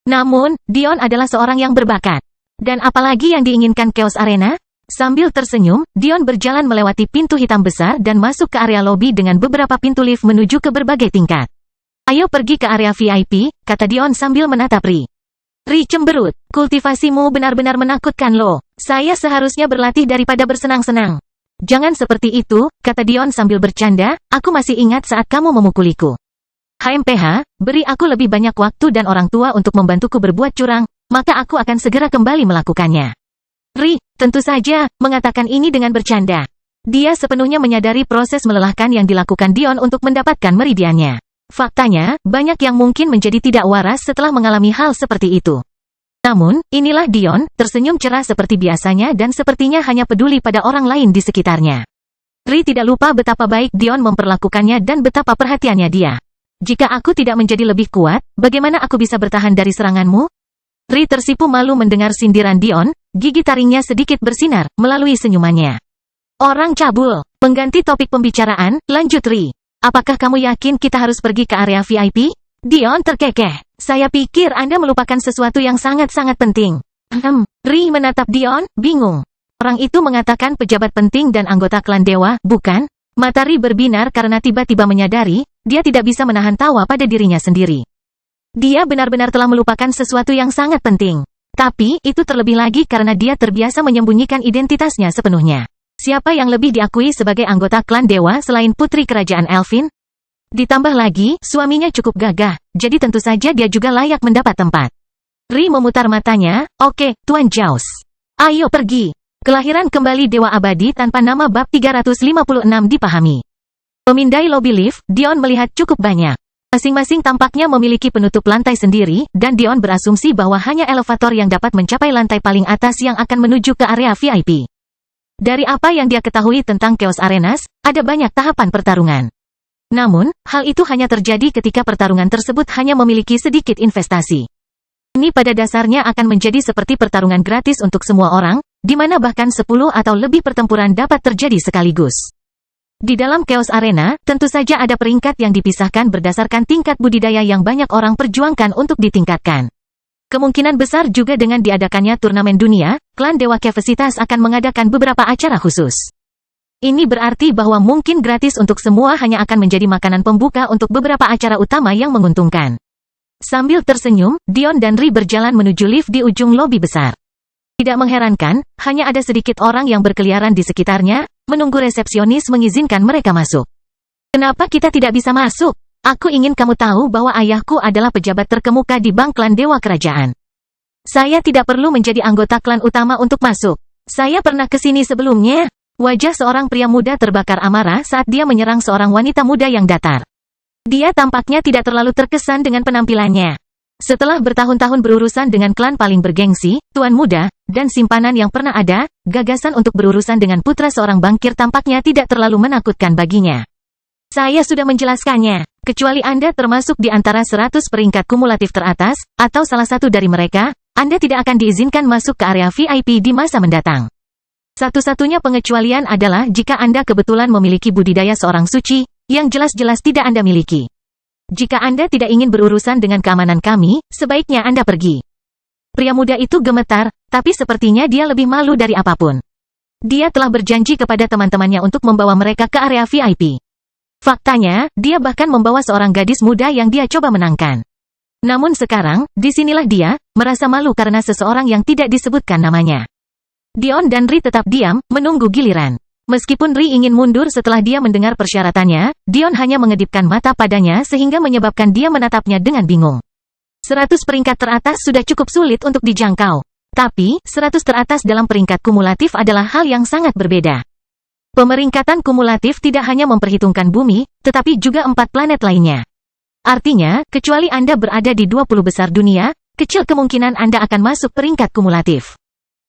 Namun, Dion adalah seorang yang berbakat. Dan apalagi yang diinginkan Chaos Arena? Sambil tersenyum, Dion berjalan melewati pintu hitam besar dan masuk ke area lobi dengan beberapa pintu lift menuju ke berbagai tingkat. Ayo pergi ke area VIP, kata Dion sambil menatap Ri. Ri cemberut, kultivasimu benar-benar menakutkan loh. Saya seharusnya berlatih daripada bersenang-senang. Jangan seperti itu, kata Dion sambil bercanda, aku masih ingat saat kamu memukuliku. HMPH, beri aku lebih banyak waktu dan orang tua untuk membantuku berbuat curang, maka aku akan segera kembali melakukannya. Ri, tentu saja, mengatakan ini dengan bercanda. Dia sepenuhnya menyadari proses melelahkan yang dilakukan Dion untuk mendapatkan meridiannya. Faktanya, banyak yang mungkin menjadi tidak waras setelah mengalami hal seperti itu. Namun, inilah Dion, tersenyum cerah seperti biasanya dan sepertinya hanya peduli pada orang lain di sekitarnya. Ri tidak lupa betapa baik Dion memperlakukannya dan betapa perhatiannya dia. Jika aku tidak menjadi lebih kuat, bagaimana aku bisa bertahan dari seranganmu? Ri tersipu malu mendengar sindiran Dion, gigi taringnya sedikit bersinar, melalui senyumannya. Orang cabul, pengganti topik pembicaraan, lanjut Ri. Apakah kamu yakin kita harus pergi ke area VIP? Dion terkekeh. Saya pikir Anda melupakan sesuatu yang sangat-sangat penting. Ri menatap Dion, bingung. Orang itu mengatakan pejabat penting dan anggota klan dewa, bukan? Mata Ri berbinar karena tiba-tiba menyadari, dia tidak bisa menahan tawa pada dirinya sendiri. Dia benar-benar telah melupakan sesuatu yang sangat penting. Tapi, itu terlebih lagi karena dia terbiasa menyembunyikan identitasnya sepenuhnya. Siapa yang lebih diakui sebagai anggota klan dewa selain putri kerajaan Elfin? Ditambah lagi, suaminya cukup gagah, jadi tentu saja dia juga layak mendapat tempat. Ri memutar matanya, oke, Tuan Jaus. Ayo pergi. Kelahiran kembali Dewa Abadi tanpa nama bab 356 dipahami. Pemindai lobby lift, Dion melihat cukup banyak. Masing-masing tampaknya memiliki penutup lantai sendiri, dan Dion berasumsi bahwa hanya elevator yang dapat mencapai lantai paling atas yang akan menuju ke area VIP. Dari apa yang dia ketahui tentang Chaos Arenas, ada banyak tahapan pertarungan. Namun, hal itu hanya terjadi ketika pertarungan tersebut hanya memiliki sedikit investasi. Ini pada dasarnya akan menjadi seperti pertarungan gratis untuk semua orang, di mana bahkan 10 atau lebih pertempuran dapat terjadi sekaligus. Di dalam Chaos Arena, tentu saja ada peringkat yang dipisahkan berdasarkan tingkat budidaya yang banyak orang perjuangkan untuk ditingkatkan. Kemungkinan besar juga dengan diadakannya turnamen dunia, klan Dewa Kevasitas akan mengadakan beberapa acara khusus. Ini berarti bahwa mungkin gratis untuk semua hanya akan menjadi makanan pembuka untuk beberapa acara utama yang menguntungkan. Sambil tersenyum, Dion dan Ri berjalan menuju lift di ujung lobi besar. Tidak mengherankan, hanya ada sedikit orang yang berkeliaran di sekitarnya, menunggu resepsionis mengizinkan mereka masuk. Kenapa kita tidak bisa masuk? Aku ingin kamu tahu bahwa ayahku adalah pejabat terkemuka di bank klan Dewa Kerajaan. Saya tidak perlu menjadi anggota klan utama untuk masuk. Saya pernah ke sini sebelumnya. Wajah seorang pria muda terbakar amarah saat dia menyerang seorang wanita muda yang datar. Dia tampaknya tidak terlalu terkesan dengan penampilannya. Setelah bertahun-tahun berurusan dengan klan paling bergengsi, tuan muda, dan simpanan yang pernah ada, gagasan untuk berurusan dengan putra seorang bankir tampaknya tidak terlalu menakutkan baginya. Saya sudah menjelaskannya, kecuali Anda termasuk di antara 100 peringkat kumulatif teratas, atau salah satu dari mereka, Anda tidak akan diizinkan masuk ke area VIP di masa mendatang. Satu-satunya pengecualian adalah jika Anda kebetulan memiliki budidaya seorang suci, yang jelas-jelas tidak Anda miliki. Jika Anda tidak ingin berurusan dengan keamanan kami, sebaiknya Anda pergi. Pria muda itu gemetar, tapi sepertinya dia lebih malu dari apapun. Dia telah berjanji kepada teman-temannya untuk membawa mereka ke area VIP. Faktanya, dia bahkan membawa seorang gadis muda yang dia coba menangkan. Namun sekarang, disinilah dia, merasa malu karena seseorang yang tidak disebutkan namanya. Dion dan Ri tetap diam, menunggu giliran. Meskipun Ri ingin mundur setelah dia mendengar persyaratannya, Dion hanya mengedipkan mata padanya sehingga menyebabkan dia menatapnya dengan bingung. 100 peringkat teratas sudah cukup sulit untuk dijangkau. Tapi, 100 teratas dalam peringkat kumulatif adalah hal yang sangat berbeda. Pemeringkatan kumulatif tidak hanya memperhitungkan bumi, tetapi juga 4 planet lainnya. Artinya, kecuali Anda berada di 20 besar dunia, kecil kemungkinan Anda akan masuk peringkat kumulatif.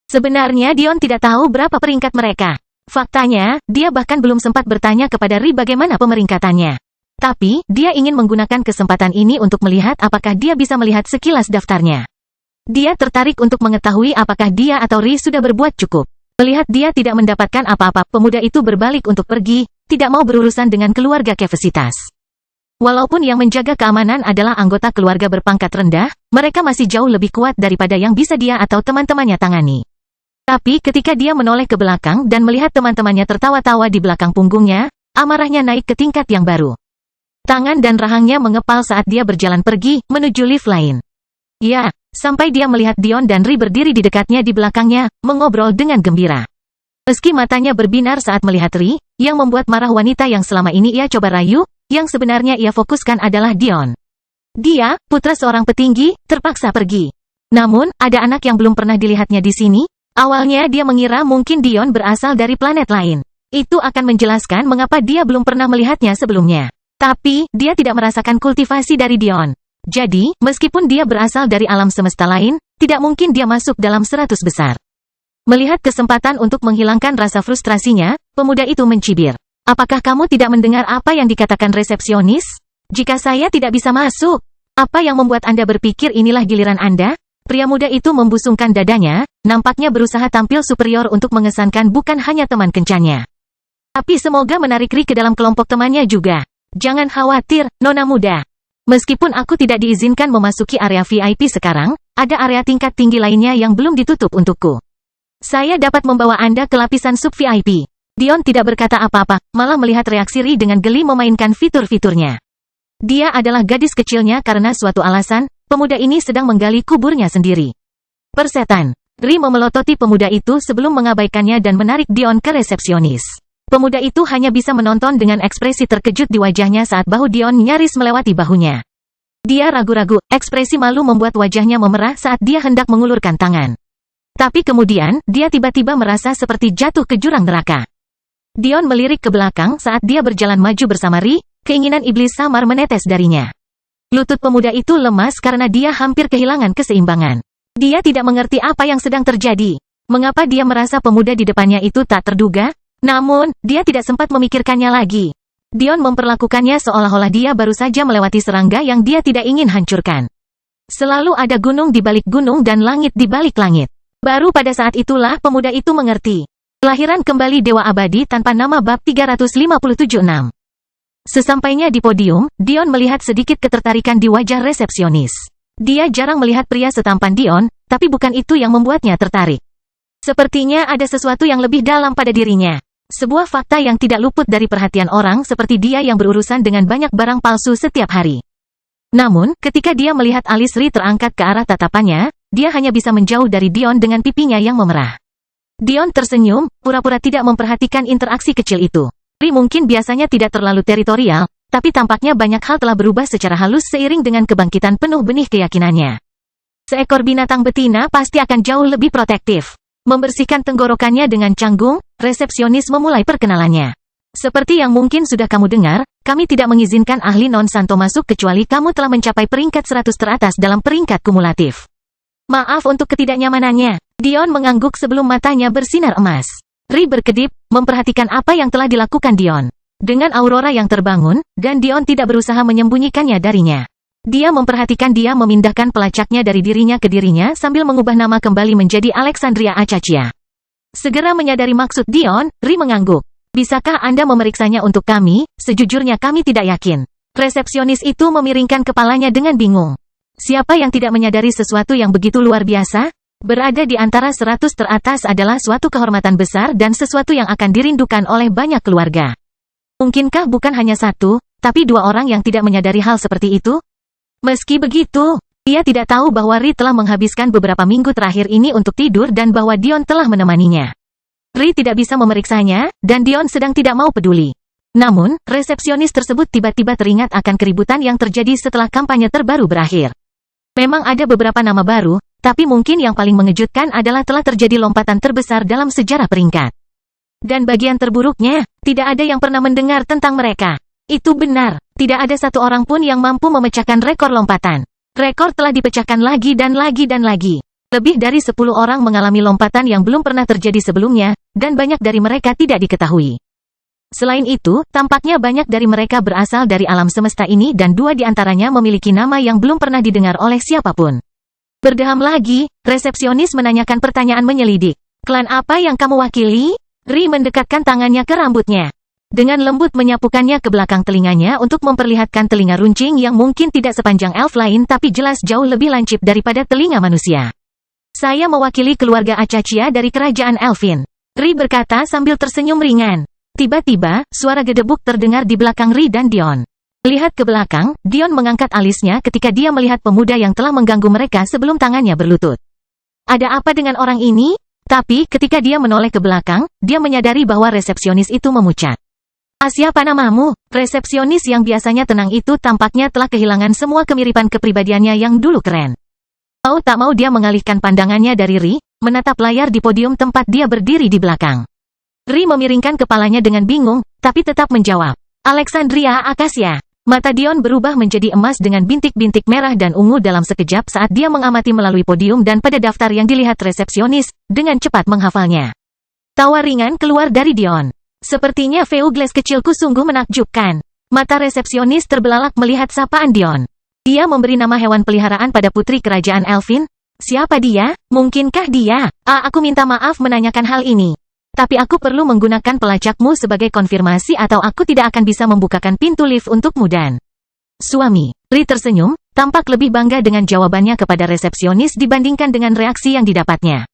Sebenarnya Dion tidak tahu berapa peringkat mereka. Faktanya, dia bahkan belum sempat bertanya kepada Ri bagaimana pemeringkatannya. Tapi, dia ingin menggunakan kesempatan ini untuk melihat apakah dia bisa melihat sekilas daftarnya. Dia tertarik untuk mengetahui apakah dia atau Ri sudah berbuat cukup. Melihat dia tidak mendapatkan apa-apa, pemuda itu berbalik untuk pergi, tidak mau berurusan dengan keluarga Kefesitas. Walaupun yang menjaga keamanan adalah anggota keluarga berpangkat rendah, mereka masih jauh lebih kuat daripada yang bisa dia atau teman-temannya tangani. Tapi ketika dia menoleh ke belakang dan melihat teman-temannya tertawa-tawa di belakang punggungnya, amarahnya naik ke tingkat yang baru. Tangan dan rahangnya mengepal saat dia berjalan pergi, menuju lift lain. Ya, sampai dia melihat Dion dan Ri berdiri di dekatnya di belakangnya, mengobrol dengan gembira. Meski matanya berbinar saat melihat Ri, yang membuat marah wanita yang selama ini ia coba rayu, yang sebenarnya ia fokuskan adalah Dion. Dia, putra seorang petinggi, terpaksa pergi. Namun, ada anak yang belum pernah dilihatnya di sini. Awalnya dia mengira mungkin Dion berasal dari planet lain. Itu akan menjelaskan mengapa dia belum pernah melihatnya sebelumnya. Tapi, dia tidak merasakan kultivasi dari Dion. Jadi, meskipun dia berasal dari alam semesta lain, tidak mungkin dia masuk dalam 100 besar. Melihat kesempatan untuk menghilangkan rasa frustrasinya, pemuda itu mencibir. Apakah kamu tidak mendengar apa yang dikatakan resepsionis? Jika saya tidak bisa masuk, apa yang membuat Anda berpikir inilah giliran Anda? Pria muda itu membusungkan dadanya, nampaknya berusaha tampil superior untuk mengesankan bukan hanya teman kencannya. Tapi semoga menarik Ri ke dalam kelompok temannya juga. Jangan khawatir, Nona muda. Meskipun aku tidak diizinkan memasuki area VIP sekarang, ada area tingkat tinggi lainnya yang belum ditutup untukku. Saya dapat membawa Anda ke lapisan sub-VIP. Dion tidak berkata apa-apa, malah melihat reaksi Ri dengan geli memainkan fitur-fiturnya. Dia adalah gadis kecilnya karena suatu alasan, pemuda ini sedang menggali kuburnya sendiri. Persetan. Ri memelototi pemuda itu sebelum mengabaikannya dan menarik Dion ke resepsionis. Pemuda itu hanya bisa menonton dengan ekspresi terkejut di wajahnya saat bahu Dion nyaris melewati bahunya. Dia ragu-ragu, ekspresi malu membuat wajahnya memerah saat dia hendak mengulurkan tangan. Tapi kemudian, dia tiba-tiba merasa seperti jatuh ke jurang neraka. Dion melirik ke belakang saat dia berjalan maju bersama Ri, keinginan iblis samar menetes darinya. Lutut pemuda itu lemas karena dia hampir kehilangan keseimbangan. Dia tidak mengerti apa yang sedang terjadi. Mengapa dia merasa pemuda di depannya itu tak terduga? Namun, dia tidak sempat memikirkannya lagi. Dion memperlakukannya seolah-olah dia baru saja melewati serangga yang dia tidak ingin hancurkan. Selalu ada gunung di balik gunung dan langit di balik langit. Baru pada saat itulah pemuda itu mengerti. Kelahiran kembali Dewa Abadi tanpa nama bab 357-6. Sesampainya di podium, Dion melihat sedikit ketertarikan di wajah resepsionis. Dia jarang melihat pria setampan Dion, tapi bukan itu yang membuatnya tertarik. Sepertinya ada sesuatu yang lebih dalam pada dirinya. Sebuah fakta yang tidak luput dari perhatian orang seperti dia yang berurusan dengan banyak barang palsu setiap hari. Namun, ketika dia melihat alis Ri terangkat ke arah tatapannya, dia hanya bisa menjauh dari Dion dengan pipinya yang memerah. Dion tersenyum, pura-pura tidak memperhatikan interaksi kecil itu. Ri mungkin biasanya tidak terlalu teritorial, tapi tampaknya banyak hal telah berubah secara halus seiring dengan kebangkitan penuh benih keyakinannya. Seekor binatang betina pasti akan jauh lebih protektif. Membersihkan tenggorokannya dengan canggung, resepsionis memulai perkenalannya. Seperti yang mungkin sudah kamu dengar, kami tidak mengizinkan ahli non-santo masuk kecuali kamu telah mencapai peringkat 100 teratas dalam peringkat kumulatif. Maaf untuk ketidaknyamanannya. Dion mengangguk sebelum matanya bersinar emas. Ri berkedip, memperhatikan apa yang telah dilakukan Dion. Dengan aurora yang terbangun, dan Dion tidak berusaha menyembunyikannya darinya. Dia memperhatikan dia memindahkan pelacaknya dari dirinya ke dirinya sambil mengubah nama kembali menjadi Alexandria Acaccia. Segera menyadari maksud Dion, Ri mengangguk. Bisakah Anda memeriksanya untuk kami? Sejujurnya kami tidak yakin. Resepsionis itu memiringkan kepalanya dengan bingung. Siapa yang tidak menyadari sesuatu yang begitu luar biasa? Berada di antara 100 teratas adalah suatu kehormatan besar dan sesuatu yang akan dirindukan oleh banyak keluarga. Mungkinkah bukan hanya satu, tapi dua orang yang tidak menyadari hal seperti itu? Meski begitu, ia tidak tahu bahwa Ri telah menghabiskan beberapa minggu terakhir ini untuk tidur dan bahwa Dion telah menemaninya. Ri tidak bisa memeriksanya, dan Dion sedang tidak mau peduli. Namun, resepsionis tersebut tiba-tiba teringat akan keributan yang terjadi setelah kampanye terbaru berakhir. Memang ada beberapa nama baru, tapi mungkin yang paling mengejutkan adalah telah terjadi lompatan terbesar dalam sejarah peringkat. Dan bagian terburuknya, tidak ada yang pernah mendengar tentang mereka. Itu benar, tidak ada satu orang pun yang mampu memecahkan rekor lompatan. Rekor telah dipecahkan lagi dan lagi dan lagi. Lebih dari 10 orang mengalami lompatan yang belum pernah terjadi sebelumnya, dan banyak dari mereka tidak diketahui. Selain itu, tampaknya banyak dari mereka berasal dari alam semesta ini dan 2 di antaranya memiliki nama yang belum pernah didengar oleh siapapun. Berdeham lagi, resepsionis menanyakan pertanyaan menyelidik. Klan apa yang kamu wakili? Ri mendekatkan tangannya ke rambutnya. Dengan lembut menyapukannya ke belakang telinganya untuk memperlihatkan telinga runcing yang mungkin tidak sepanjang elf lain tapi jelas jauh lebih lancip daripada telinga manusia. Saya mewakili keluarga Acacia dari kerajaan Elfin. Ri berkata sambil tersenyum ringan. Tiba-tiba, suara gedebuk terdengar di belakang Ri dan Dion. Lihat ke belakang, Dion mengangkat alisnya ketika dia melihat pemuda yang telah mengganggu mereka sebelum tangannya berlutut. Ada apa dengan orang ini? Tapi, ketika dia menoleh ke belakang, dia menyadari bahwa resepsionis itu memucat. Siapa namamu? Resepsionis yang biasanya tenang itu tampaknya telah kehilangan semua kemiripan kepribadiannya yang dulu keren. Mau tak mau dia mengalihkan pandangannya dari Ri, menatap layar di podium tempat dia berdiri di belakang. Ri memiringkan kepalanya dengan bingung, tapi tetap menjawab. Alexandria Acacia. Mata Dion berubah menjadi emas dengan bintik-bintik merah dan ungu dalam sekejap saat dia mengamati melalui podium dan pada daftar yang dilihat resepsionis, dengan cepat menghafalnya. Tawa ringan keluar dari Dion. Sepertinya Veugles kecilku sungguh menakjubkan. Mata resepsionis terbelalak melihat sapaan Dion. Dia memberi nama hewan peliharaan pada putri kerajaan Elfin. Siapa dia? Mungkinkah dia? Aku minta maaf menanyakan hal ini. Tapi aku perlu menggunakan pelacakmu sebagai konfirmasi atau aku tidak akan bisa membukakan pintu lift untukmu dan... Suami. Ri tersenyum, tampak lebih bangga dengan jawabannya kepada resepsionis dibandingkan dengan reaksi yang didapatnya.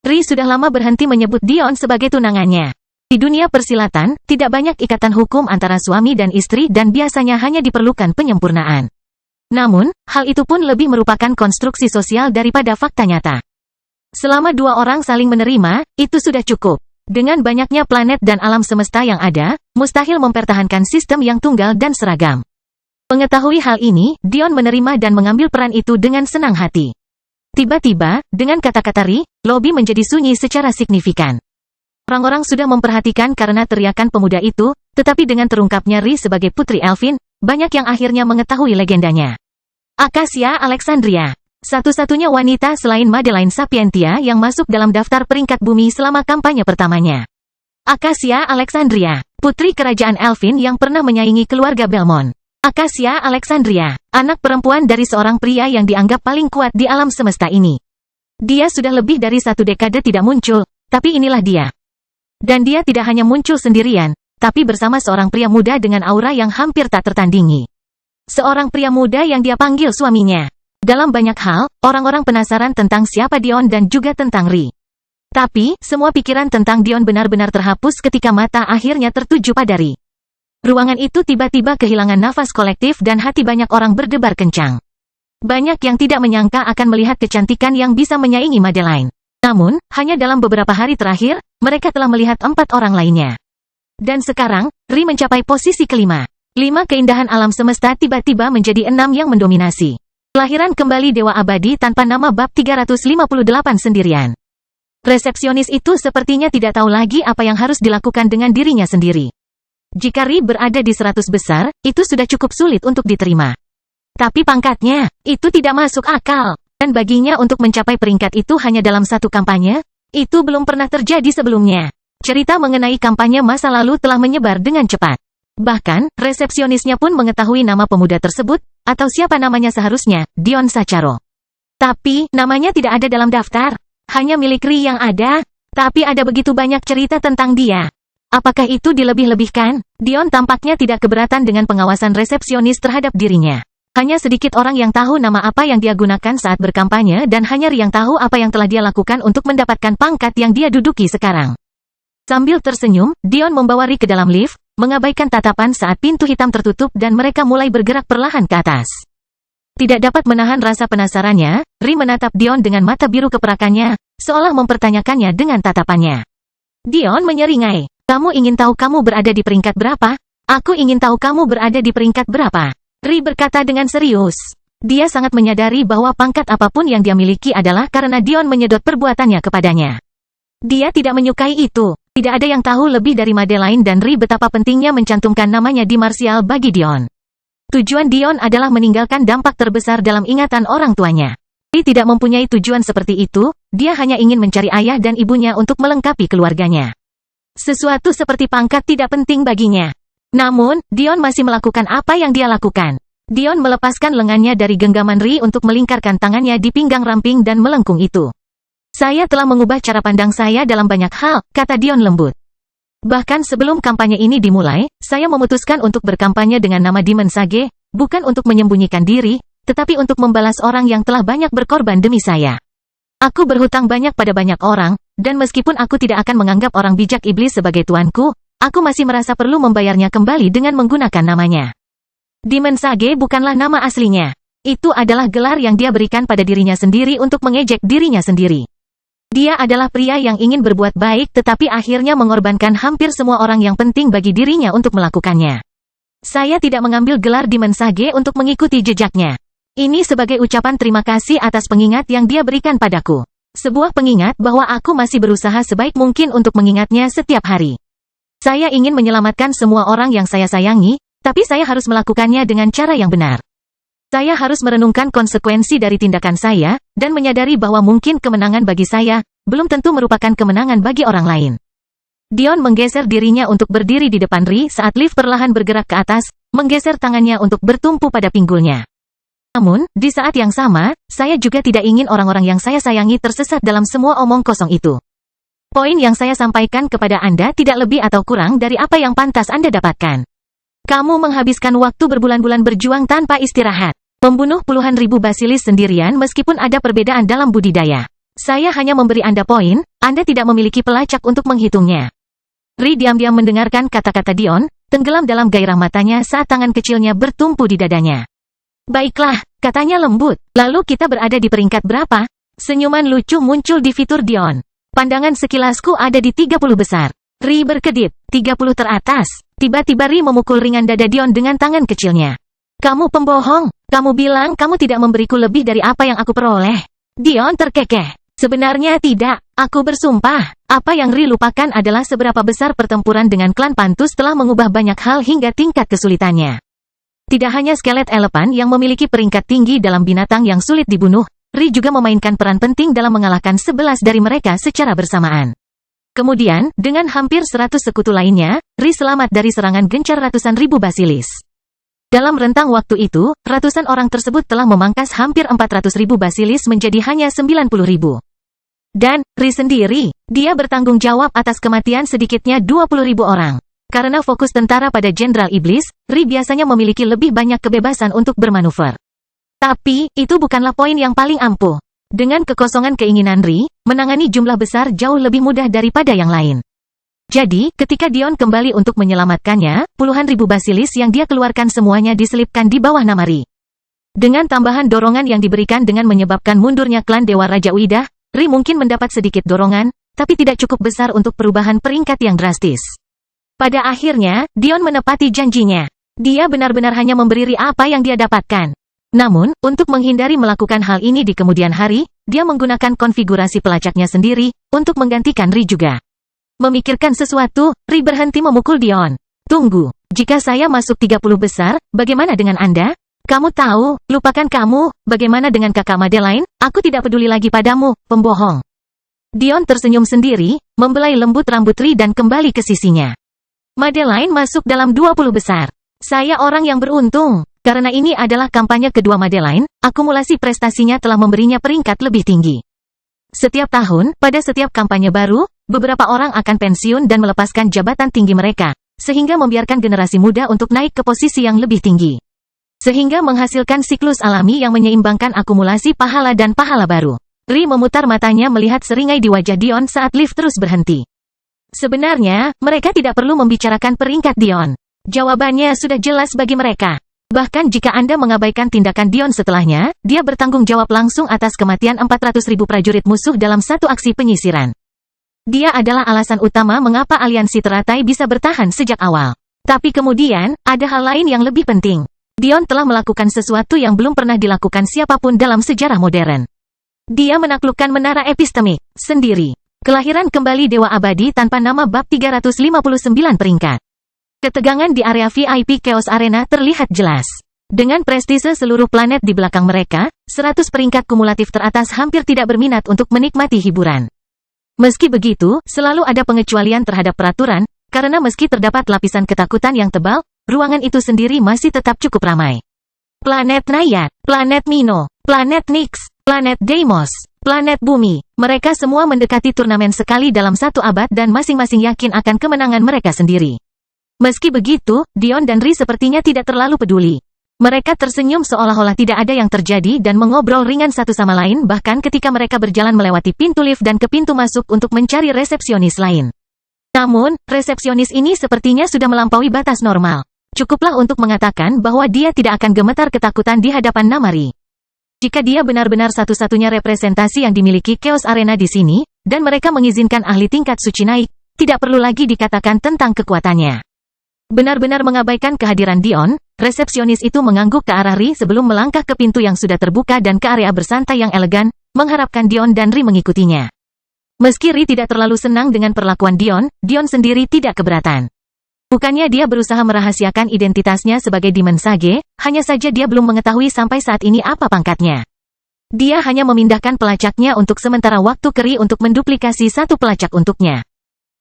Ri sudah lama berhenti menyebut Dion sebagai tunangannya. Di dunia persilatan, tidak banyak ikatan hukum antara suami dan istri dan biasanya hanya diperlukan penyempurnaan. Namun, hal itu pun lebih merupakan konstruksi sosial daripada fakta nyata. Selama 2 orang saling menerima, itu sudah cukup. Dengan banyaknya planet dan alam semesta yang ada, mustahil mempertahankan sistem yang tunggal dan seragam. Mengetahui hal ini, Dion menerima dan mengambil peran itu dengan senang hati. Tiba-tiba, dengan kata-kata Ri, lobi menjadi sunyi secara signifikan. Orang-orang sudah memperhatikan karena teriakan pemuda itu, tetapi dengan terungkapnya Ri sebagai putri Elfin, banyak yang akhirnya mengetahui legendanya. Acacia Alexandria. Satu-satunya wanita selain Madeline Sapientia yang masuk dalam daftar peringkat bumi selama kampanye pertamanya. Acacia Alexandria. Putri kerajaan Elfin yang pernah menyaingi keluarga Belmont. Acacia Alexandria. Anak perempuan dari seorang pria yang dianggap paling kuat di alam semesta ini. Dia sudah lebih dari 1 dekade tidak muncul, tapi inilah dia. Dan dia tidak hanya muncul sendirian, tapi bersama seorang pria muda dengan aura yang hampir tak tertandingi. Seorang pria muda yang dia panggil suaminya. Dalam banyak hal, orang-orang penasaran tentang siapa Dion dan juga tentang Ri. Tapi, semua pikiran tentang Dion benar-benar terhapus ketika mata akhirnya tertuju pada Ri. Ruangan itu tiba-tiba kehilangan nafas kolektif dan hati banyak orang berdebar kencang. Banyak yang tidak menyangka akan melihat kecantikan yang bisa menyaingi Madeline. Namun, hanya dalam beberapa hari terakhir, mereka telah melihat 4 orang lainnya. Dan sekarang, Ri mencapai posisi kelima. 5 keindahan alam semesta tiba-tiba menjadi 6 yang mendominasi. Kelahiran kembali Dewa Abadi tanpa nama bab 358 sendirian. Resepsionis itu sepertinya tidak tahu lagi apa yang harus dilakukan dengan dirinya sendiri. Jika Ri berada di 100 besar, itu sudah cukup sulit untuk diterima. Tapi pangkatnya, itu tidak masuk akal. Dan baginya untuk mencapai peringkat itu hanya dalam 1 kampanye, itu belum pernah terjadi sebelumnya. Cerita mengenai kampanye masa lalu telah menyebar dengan cepat. Bahkan, resepsionisnya pun mengetahui nama pemuda tersebut, atau siapa namanya seharusnya, Dion Sacharo. Tapi, namanya tidak ada dalam daftar. Hanya milik Ri yang ada. Tapi ada begitu banyak cerita tentang dia. Apakah itu dilebih-lebihkan? Dion tampaknya tidak keberatan dengan pengawasan resepsionis terhadap dirinya. Hanya sedikit orang yang tahu nama apa yang dia gunakan saat berkampanye dan hanya Ri yang tahu apa yang telah dia lakukan untuk mendapatkan pangkat yang dia duduki sekarang. Sambil tersenyum, Dion membawa Ri ke dalam lift, mengabaikan tatapan saat pintu hitam tertutup dan mereka mulai bergerak perlahan ke atas. Tidak dapat menahan rasa penasarannya, Ri menatap Dion dengan mata biru keperakannya, seolah mempertanyakannya dengan tatapannya. Dion menyeringai, "Kamu ingin tahu kamu berada di peringkat berapa? Aku ingin tahu kamu berada di peringkat berapa?" Ri berkata dengan serius. Dia sangat menyadari bahwa pangkat apapun yang dia miliki adalah karena Dion menyedot perbuatannya kepadanya. Dia tidak menyukai itu. Tidak ada yang tahu lebih dari Madeline dan Ri betapa pentingnya mencantumkan namanya di Martial bagi Dion. Tujuan Dion adalah meninggalkan dampak terbesar dalam ingatan orang tuanya. Ri tidak mempunyai tujuan seperti itu, dia hanya ingin mencari ayah dan ibunya untuk melengkapi keluarganya. Sesuatu seperti pangkat tidak penting baginya. Namun, Dion masih melakukan apa yang dia lakukan. Dion melepaskan lengannya dari genggaman Ri untuk melingkarkan tangannya di pinggang ramping dan melengkung itu. "Saya telah mengubah cara pandang saya dalam banyak hal," kata Dion lembut. "Bahkan sebelum kampanye ini dimulai, saya memutuskan untuk berkampanye dengan nama Demon Sage, bukan untuk menyembunyikan diri, tetapi untuk membalas orang yang telah banyak berkorban demi saya. Aku berhutang banyak pada banyak orang, dan meskipun aku tidak akan menganggap orang bijak iblis sebagai tuanku, aku masih merasa perlu membayarnya kembali dengan menggunakan namanya. Demon Sage bukanlah nama aslinya. Itu adalah gelar yang dia berikan pada dirinya sendiri untuk mengejek dirinya sendiri. Dia adalah pria yang ingin berbuat baik tetapi akhirnya mengorbankan hampir semua orang yang penting bagi dirinya untuk melakukannya. Saya tidak mengambil gelar Demon Sage untuk mengikuti jejaknya. Ini sebagai ucapan terima kasih atas pengingat yang dia berikan padaku. Sebuah pengingat bahwa aku masih berusaha sebaik mungkin untuk mengingatnya setiap hari. Saya ingin menyelamatkan semua orang yang saya sayangi, tapi saya harus melakukannya dengan cara yang benar. Saya harus merenungkan konsekuensi dari tindakan saya, dan menyadari bahwa mungkin kemenangan bagi saya, belum tentu merupakan kemenangan bagi orang lain." Dion menggeser dirinya untuk berdiri di depan Ri saat lift perlahan bergerak ke atas, menggeser tangannya untuk bertumpu pada pinggulnya. "Namun, di saat yang sama, saya juga tidak ingin orang-orang yang saya sayangi tersesat dalam semua omong kosong itu. Poin yang saya sampaikan kepada Anda tidak lebih atau kurang dari apa yang pantas Anda dapatkan. Kamu menghabiskan waktu berbulan-bulan berjuang tanpa istirahat. Membunuh puluhan ribu basilis sendirian meskipun ada perbedaan dalam budidaya. Saya hanya memberi Anda poin, Anda tidak memiliki pelacak untuk menghitungnya." Ri diam-diam mendengarkan kata-kata Dion, tenggelam dalam gairah matanya saat tangan kecilnya bertumpu di dadanya. "Baiklah," katanya lembut, "lalu kita berada di peringkat berapa?" Senyuman lucu muncul di fitur Dion. "Pandangan sekilasku ada di 30 besar. Ri berkedip, 30 teratas. Tiba-tiba Ri memukul ringan dada Dion dengan tangan kecilnya. "Kamu pembohong. Kamu bilang kamu tidak memberiku lebih dari apa yang aku peroleh." Dion terkekeh. "Sebenarnya tidak. Aku bersumpah." Apa yang Ri lupakan adalah seberapa besar pertempuran dengan klan Pantus telah mengubah banyak hal hingga tingkat kesulitannya. Tidak hanya skelet elephant yang memiliki peringkat tinggi dalam binatang yang sulit dibunuh, Ri juga memainkan peran penting dalam mengalahkan 11 dari mereka secara bersamaan. Kemudian, dengan hampir 100 sekutu lainnya, Ri selamat dari serangan gencar ratusan ribu basilis. Dalam rentang waktu itu, ratusan orang tersebut telah memangkas hampir 400 ribu basilis menjadi hanya 90 ribu. Dan, Ri sendiri, dia bertanggung jawab atas kematian sedikitnya 20 ribu orang. Karena fokus tentara pada Jenderal Iblis, Ri biasanya memiliki lebih banyak kebebasan untuk bermanuver. Tapi, itu bukanlah poin yang paling ampuh. Dengan kekosongan keinginan Ri, menangani jumlah besar jauh lebih mudah daripada yang lain. Jadi, ketika Dion kembali untuk menyelamatkannya, puluhan ribu basilis yang dia keluarkan semuanya diselipkan di bawah nama Ri. Dengan tambahan dorongan yang diberikan dengan menyebabkan mundurnya klan Dewa Raja Uidah, Ri mungkin mendapat sedikit dorongan, tapi tidak cukup besar untuk perubahan peringkat yang drastis. Pada akhirnya, Dion menepati janjinya. Dia benar-benar hanya memberi Ri apa yang dia dapatkan. Namun, untuk menghindari melakukan hal ini di kemudian hari, dia menggunakan konfigurasi pelacaknya sendiri, untuk menggantikan Ri juga. Memikirkan sesuatu, Ri berhenti memukul Dion. "Tunggu, jika saya masuk 30 besar, bagaimana dengan Anda? Kamu tahu, lupakan kamu, bagaimana dengan kakak Madeline? Aku tidak peduli lagi padamu, pembohong." Dion tersenyum sendiri, membelai lembut rambut Ri dan kembali ke sisinya. "Madeline masuk dalam 20 besar. Saya orang yang beruntung. Karena ini adalah kampanye kedua Madeline, akumulasi prestasinya telah memberinya peringkat lebih tinggi. Setiap tahun, pada setiap kampanye baru, beberapa orang akan pensiun dan melepaskan jabatan tinggi mereka, sehingga membiarkan generasi muda untuk naik ke posisi yang lebih tinggi. Sehingga menghasilkan siklus alami yang menyeimbangkan akumulasi pahala dan pahala baru. Ri memutar matanya melihat seringai di wajah Dion saat lift terus berhenti. Sebenarnya, mereka tidak perlu membicarakan peringkat Dion. Jawabannya sudah jelas bagi mereka. Bahkan jika Anda mengabaikan tindakan Dion setelahnya, dia bertanggung jawab langsung atas kematian 400.000 prajurit musuh dalam satu aksi penyisiran. Dia adalah alasan utama mengapa aliansi teratai bisa bertahan sejak awal. Tapi kemudian, ada hal lain yang lebih penting. Dion telah melakukan sesuatu yang belum pernah dilakukan siapapun dalam sejarah modern. Dia menaklukkan menara epistemik sendiri. Kelahiran kembali Dewa Abadi tanpa nama bab 359 peringkat. Ketegangan di area VIP Chaos Arena terlihat jelas. Dengan prestise seluruh planet di belakang mereka, 100 peringkat kumulatif teratas hampir tidak berminat untuk menikmati hiburan. Meski begitu, selalu ada pengecualian terhadap peraturan, karena meski terdapat lapisan ketakutan yang tebal, ruangan itu sendiri masih tetap cukup ramai. Planet Nayat, Planet Mino, Planet Nyx, Planet Deimos, Planet Bumi, mereka semua mendekati turnamen sekali dalam satu abad dan masing-masing yakin akan kemenangan mereka sendiri. Meski begitu, Dion dan Ri sepertinya tidak terlalu peduli. Mereka tersenyum seolah-olah tidak ada yang terjadi dan mengobrol ringan satu sama lain bahkan ketika mereka berjalan melewati pintu lift dan ke pintu masuk untuk mencari resepsionis lain. Namun, resepsionis ini sepertinya sudah melampaui batas normal. Cukuplah untuk mengatakan bahwa dia tidak akan gemetar ketakutan di hadapan nama Ri. Jika dia benar-benar satu-satunya representasi yang dimiliki Chaos Arena di sini, dan mereka mengizinkan ahli tingkat suci naik, tidak perlu lagi dikatakan tentang kekuatannya. Benar-benar mengabaikan kehadiran Dion, resepsionis itu mengangguk ke arah Ri sebelum melangkah ke pintu yang sudah terbuka dan ke area bersantai yang elegan, mengharapkan Dion dan Ri mengikutinya. Meski Ri tidak terlalu senang dengan perlakuan Dion, Dion sendiri tidak keberatan. Bukannya dia berusaha merahasiakan identitasnya sebagai Demon Sage, hanya saja dia belum mengetahui sampai saat ini apa pangkatnya. Dia hanya memindahkan pelacaknya untuk sementara waktu ke Ri untuk menduplikasi satu pelacak untuknya.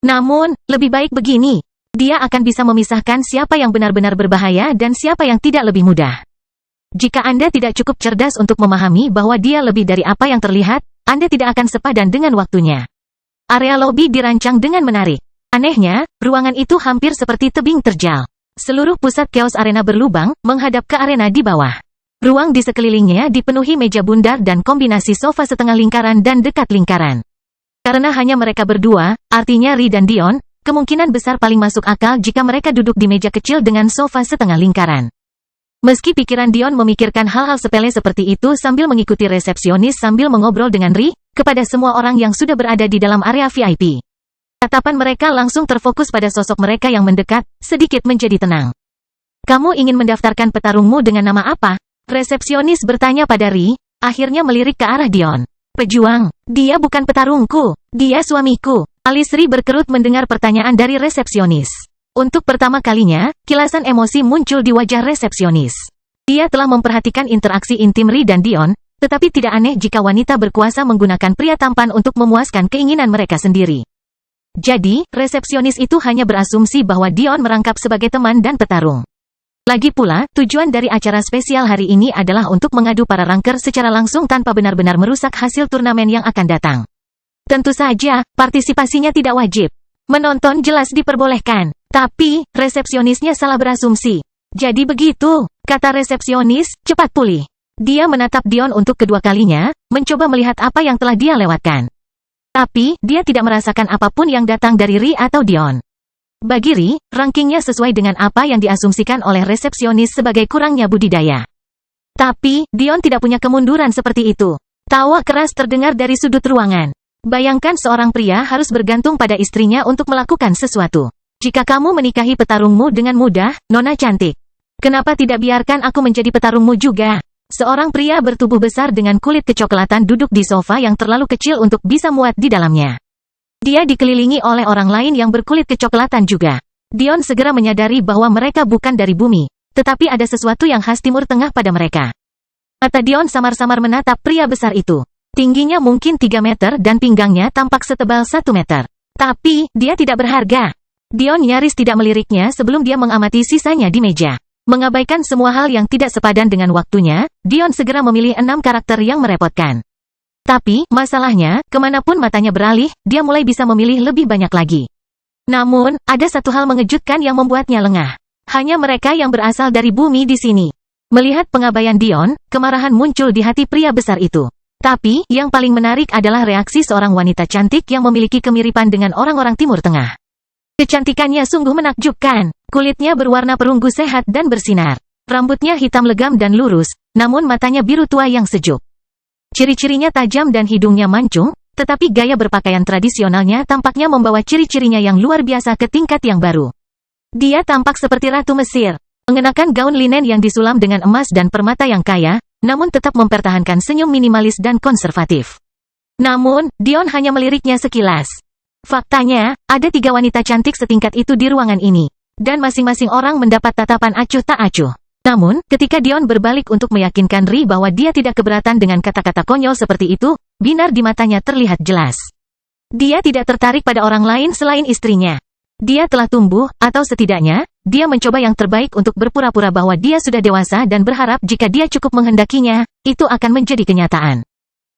Namun, lebih baik begini. Dia akan bisa memisahkan siapa yang benar-benar berbahaya dan siapa yang tidak lebih mudah. Jika Anda tidak cukup cerdas untuk memahami bahwa dia lebih dari apa yang terlihat, Anda tidak akan sepadan dengan waktunya. Area lobi dirancang dengan menarik. Anehnya, ruangan itu hampir seperti tebing terjal. Seluruh pusat Chaos Arena berlubang, menghadap ke arena di bawah. Ruang di sekelilingnya dipenuhi meja bundar dan kombinasi sofa setengah lingkaran dan dekat lingkaran. Karena hanya mereka berdua, artinya Ri dan Dion, kemungkinan besar paling masuk akal jika mereka duduk di meja kecil dengan sofa setengah lingkaran. Meski pikiran Dion memikirkan hal-hal sepele seperti itu sambil mengikuti resepsionis sambil mengobrol dengan Ri, kepada semua orang yang sudah berada di dalam area VIP. Tatapan mereka langsung terfokus pada sosok mereka yang mendekat, sedikit menjadi tenang. Kamu ingin mendaftarkan petarungmu dengan nama apa? Resepsionis bertanya pada Ri, akhirnya melirik ke arah Dion. Pejuang, dia bukan petarungku, dia suamiku. Alis Ri berkerut mendengar pertanyaan dari resepsionis. Untuk pertama kalinya, kilasan emosi muncul di wajah resepsionis. Dia telah memperhatikan interaksi intim Ri dan Dion, tetapi tidak aneh jika wanita berkuasa menggunakan pria tampan untuk memuaskan keinginan mereka sendiri. Jadi, resepsionis itu hanya berasumsi bahwa Dion merangkap sebagai teman dan petarung. Lagi pula, tujuan dari acara spesial hari ini adalah untuk mengadu para ranker secara langsung tanpa benar-benar merusak hasil turnamen yang akan datang. Tentu saja, partisipasinya tidak wajib. Menonton jelas diperbolehkan. Tapi, resepsionisnya salah berasumsi. Jadi begitu, kata resepsionis, cepat pulih. Dia menatap Dion untuk kedua kalinya, mencoba melihat apa yang telah dia lewatkan. Tapi, dia tidak merasakan apapun yang datang dari Ri atau Dion. Bagi Ri, rankingnya sesuai dengan apa yang diasumsikan oleh resepsionis sebagai kurangnya budidaya. Tapi, Dion tidak punya kemunduran seperti itu. Tawa keras terdengar dari sudut ruangan. Bayangkan seorang pria harus bergantung pada istrinya untuk melakukan sesuatu. Jika kamu menikahi petarungmu dengan mudah, nona cantik. Kenapa tidak biarkan aku menjadi petarungmu juga? Seorang pria bertubuh besar dengan kulit kecoklatan duduk di sofa yang terlalu kecil untuk bisa muat di dalamnya. Dia dikelilingi oleh orang lain yang berkulit kecoklatan juga. Dion segera menyadari bahwa mereka bukan dari bumi, tetapi ada sesuatu yang khas Timur Tengah pada mereka. Mata Dion samar-samar menatap pria besar itu. Tingginya mungkin 3 meter dan pinggangnya tampak setebal 1 meter. Tapi, dia tidak berharga. Dion nyaris tidak meliriknya sebelum dia mengamati sisanya di meja. Mengabaikan semua hal yang tidak sepadan dengan waktunya, Dion segera memilih 6 karakter yang merepotkan. Tapi, masalahnya, kemanapun matanya beralih, dia mulai bisa memilih lebih banyak lagi. Namun, ada satu hal mengejutkan yang membuatnya lengah. Hanya mereka yang berasal dari bumi di sini. Melihat pengabaian Dion, kemarahan muncul di hati pria besar itu. Tapi, yang paling menarik adalah reaksi seorang wanita cantik yang memiliki kemiripan dengan orang-orang Timur Tengah. Kecantikannya sungguh menakjubkan. Kulitnya berwarna perunggu sehat dan bersinar. Rambutnya hitam legam dan lurus, namun matanya biru tua yang sejuk. Ciri-cirinya tajam dan hidungnya mancung, tetapi gaya berpakaian tradisionalnya tampaknya membawa ciri-cirinya yang luar biasa ke tingkat yang baru. Dia tampak seperti Ratu Mesir, mengenakan gaun linen yang disulam dengan emas dan permata yang kaya, namun tetap mempertahankan senyum minimalis dan konservatif. Namun, Dion hanya meliriknya sekilas. Faktanya, ada 3 wanita cantik setingkat itu di ruangan ini, dan masing-masing orang mendapat tatapan acuh tak acuh. Namun, ketika Dion berbalik untuk meyakinkan Ri bahwa dia tidak keberatan dengan kata-kata konyol seperti itu, binar di matanya terlihat jelas. Dia tidak tertarik pada orang lain selain istrinya. Dia telah tumbuh, atau setidaknya, dia mencoba yang terbaik untuk berpura-pura bahwa dia sudah dewasa dan berharap jika dia cukup menghendakinya, itu akan menjadi kenyataan.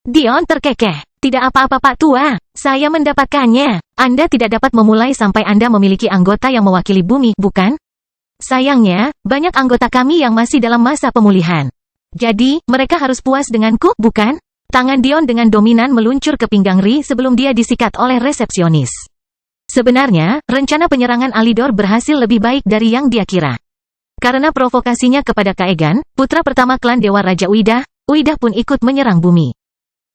Dion terkekeh. Tidak apa-apa Pak Tua, saya mendapatkannya. Anda tidak dapat memulai sampai Anda memiliki anggota yang mewakili bumi, bukan? Sayangnya, banyak anggota kami yang masih dalam masa pemulihan. Jadi, mereka harus puas denganku, bukan? Tangan Dion dengan dominan meluncur ke pinggang Ri sebelum dia disikat oleh resepsionis. Sebenarnya, rencana penyerangan Alidor berhasil lebih baik dari yang dia kira. Karena provokasinya kepada Kaegan, putra pertama klan Dewa Raja Uidah, Uidah pun ikut menyerang bumi.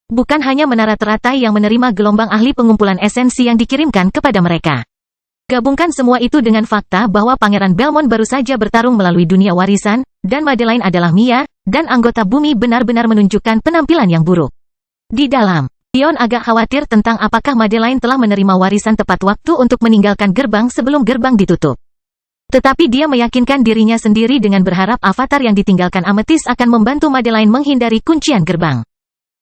Bukan hanya menara teratai yang menerima gelombang ahli pengumpulan esensi yang dikirimkan kepada mereka. Gabungkan semua itu dengan fakta bahwa Pangeran Belmont baru saja bertarung melalui dunia warisan, dan Madeline adalah Mia, dan anggota bumi benar-benar menunjukkan penampilan yang buruk. Di dalam, Dion agak khawatir tentang apakah Madeline telah menerima warisan tepat waktu untuk meninggalkan gerbang sebelum gerbang ditutup. Tetapi dia meyakinkan dirinya sendiri dengan berharap avatar yang ditinggalkan Amethyst akan membantu Madeline menghindari kuncian gerbang.